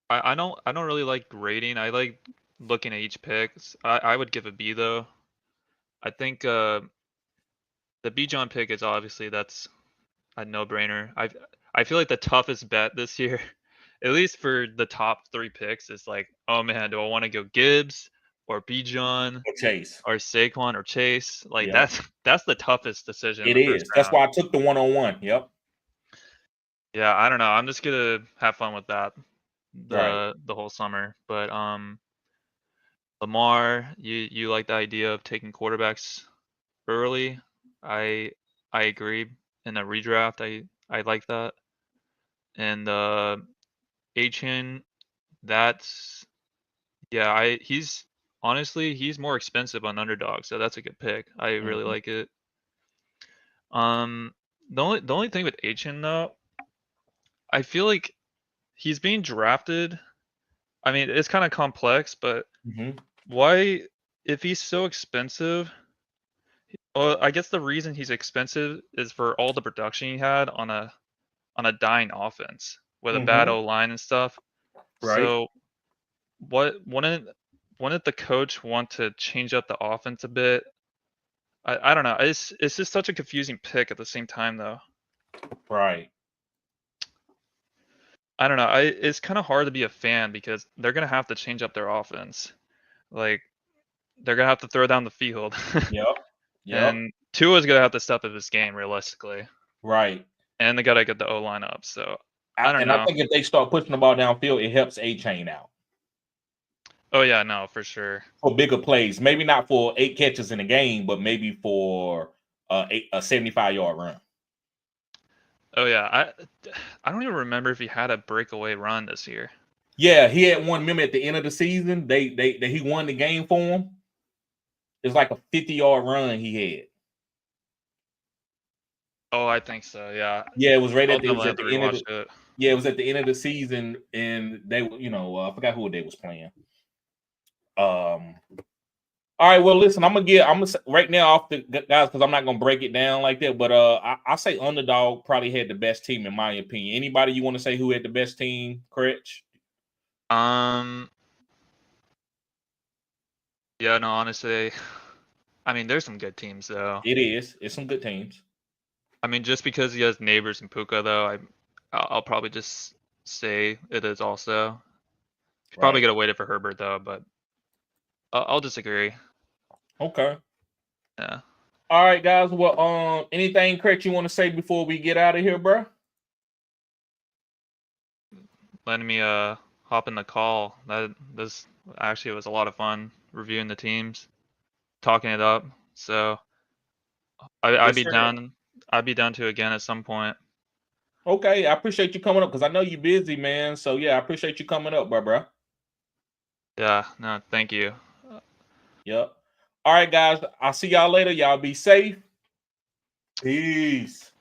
I don't really like grading. I like looking at each pick. I would give a B though. I think the Bijan pick is obviously that's a no-brainer. I feel like the toughest bet this year, at least for the top 3 picks, is like, oh man, do I want to go Gibbs or Bijan Or Chase or Saquon or Chase? Like Yep. that's the toughest decision in It the first is. That's round. why I took the 1-on-1. Yep. Yeah, I don't know. I'm just gonna have fun with that Right. the whole summer. But Lamar, you like the idea of taking quarterbacks early. I agree. In a redraft, I like that. And Achan, that's he's honestly he's more expensive on Underdog, so that's a good pick. I really like it. The only thing with Achan though, I feel like he's being drafted. I mean, it's kind of complex, but why, if he's so expensive? Well, I guess the reason he's expensive is for all the production he had on a dying offense with a bad O-line and stuff. Right. So wouldn't the coach want to change up the offense a bit? I don't know. It's just such a confusing pick at the same time though. Right. I don't know. It's kind of hard to be a fan because they're gonna have to change up their offense. Like they're gonna have to throw down the field. Yep. And Tua's gonna have to step up his game realistically. Right. And they gotta get the O-line up. So I don't know. I think if they start pushing the ball downfield, it helps A-Chain out. Oh yeah, no, for sure. For bigger plays, maybe not for 8 catches in a game, but maybe for a 75-yard run. Oh yeah, I don't even remember if he had a breakaway run this year. Yeah, he had one. Remember at the end of the season, he won the game for him. It's like a 50-yard run he had. Oh, I think so. Yeah. Yeah, it was right at the end of the. Yeah, it was at the end of the season, and they, I forgot who they was playing. All right, well, listen, I'm gonna right now off the guys because I'm not gonna break it down like that. But I say Underdog probably had the best team in my opinion. Anybody you want to say who had the best team, Cretch? Yeah, no, honestly, I mean, there's some good teams though. It's some good teams. I mean, just because he has Neighbors and Puka though, I'll probably just say it is also. Probably gonna wait it for Herbert though, but I'll disagree. Okay. Yeah. All right, guys. Well, anything, Cretch, you want to say before we get out of here, bro? Letting me hop in the call. This actually was a lot of fun reviewing the teams, talking it up. So I'd be down. I'd be down to again at some point. Okay, I appreciate you coming up because I know you're busy, man. So yeah, I appreciate you coming up, bro. Yeah, no, thank you. Yep. All right, guys. I'll see y'all later. Y'all be safe. Peace.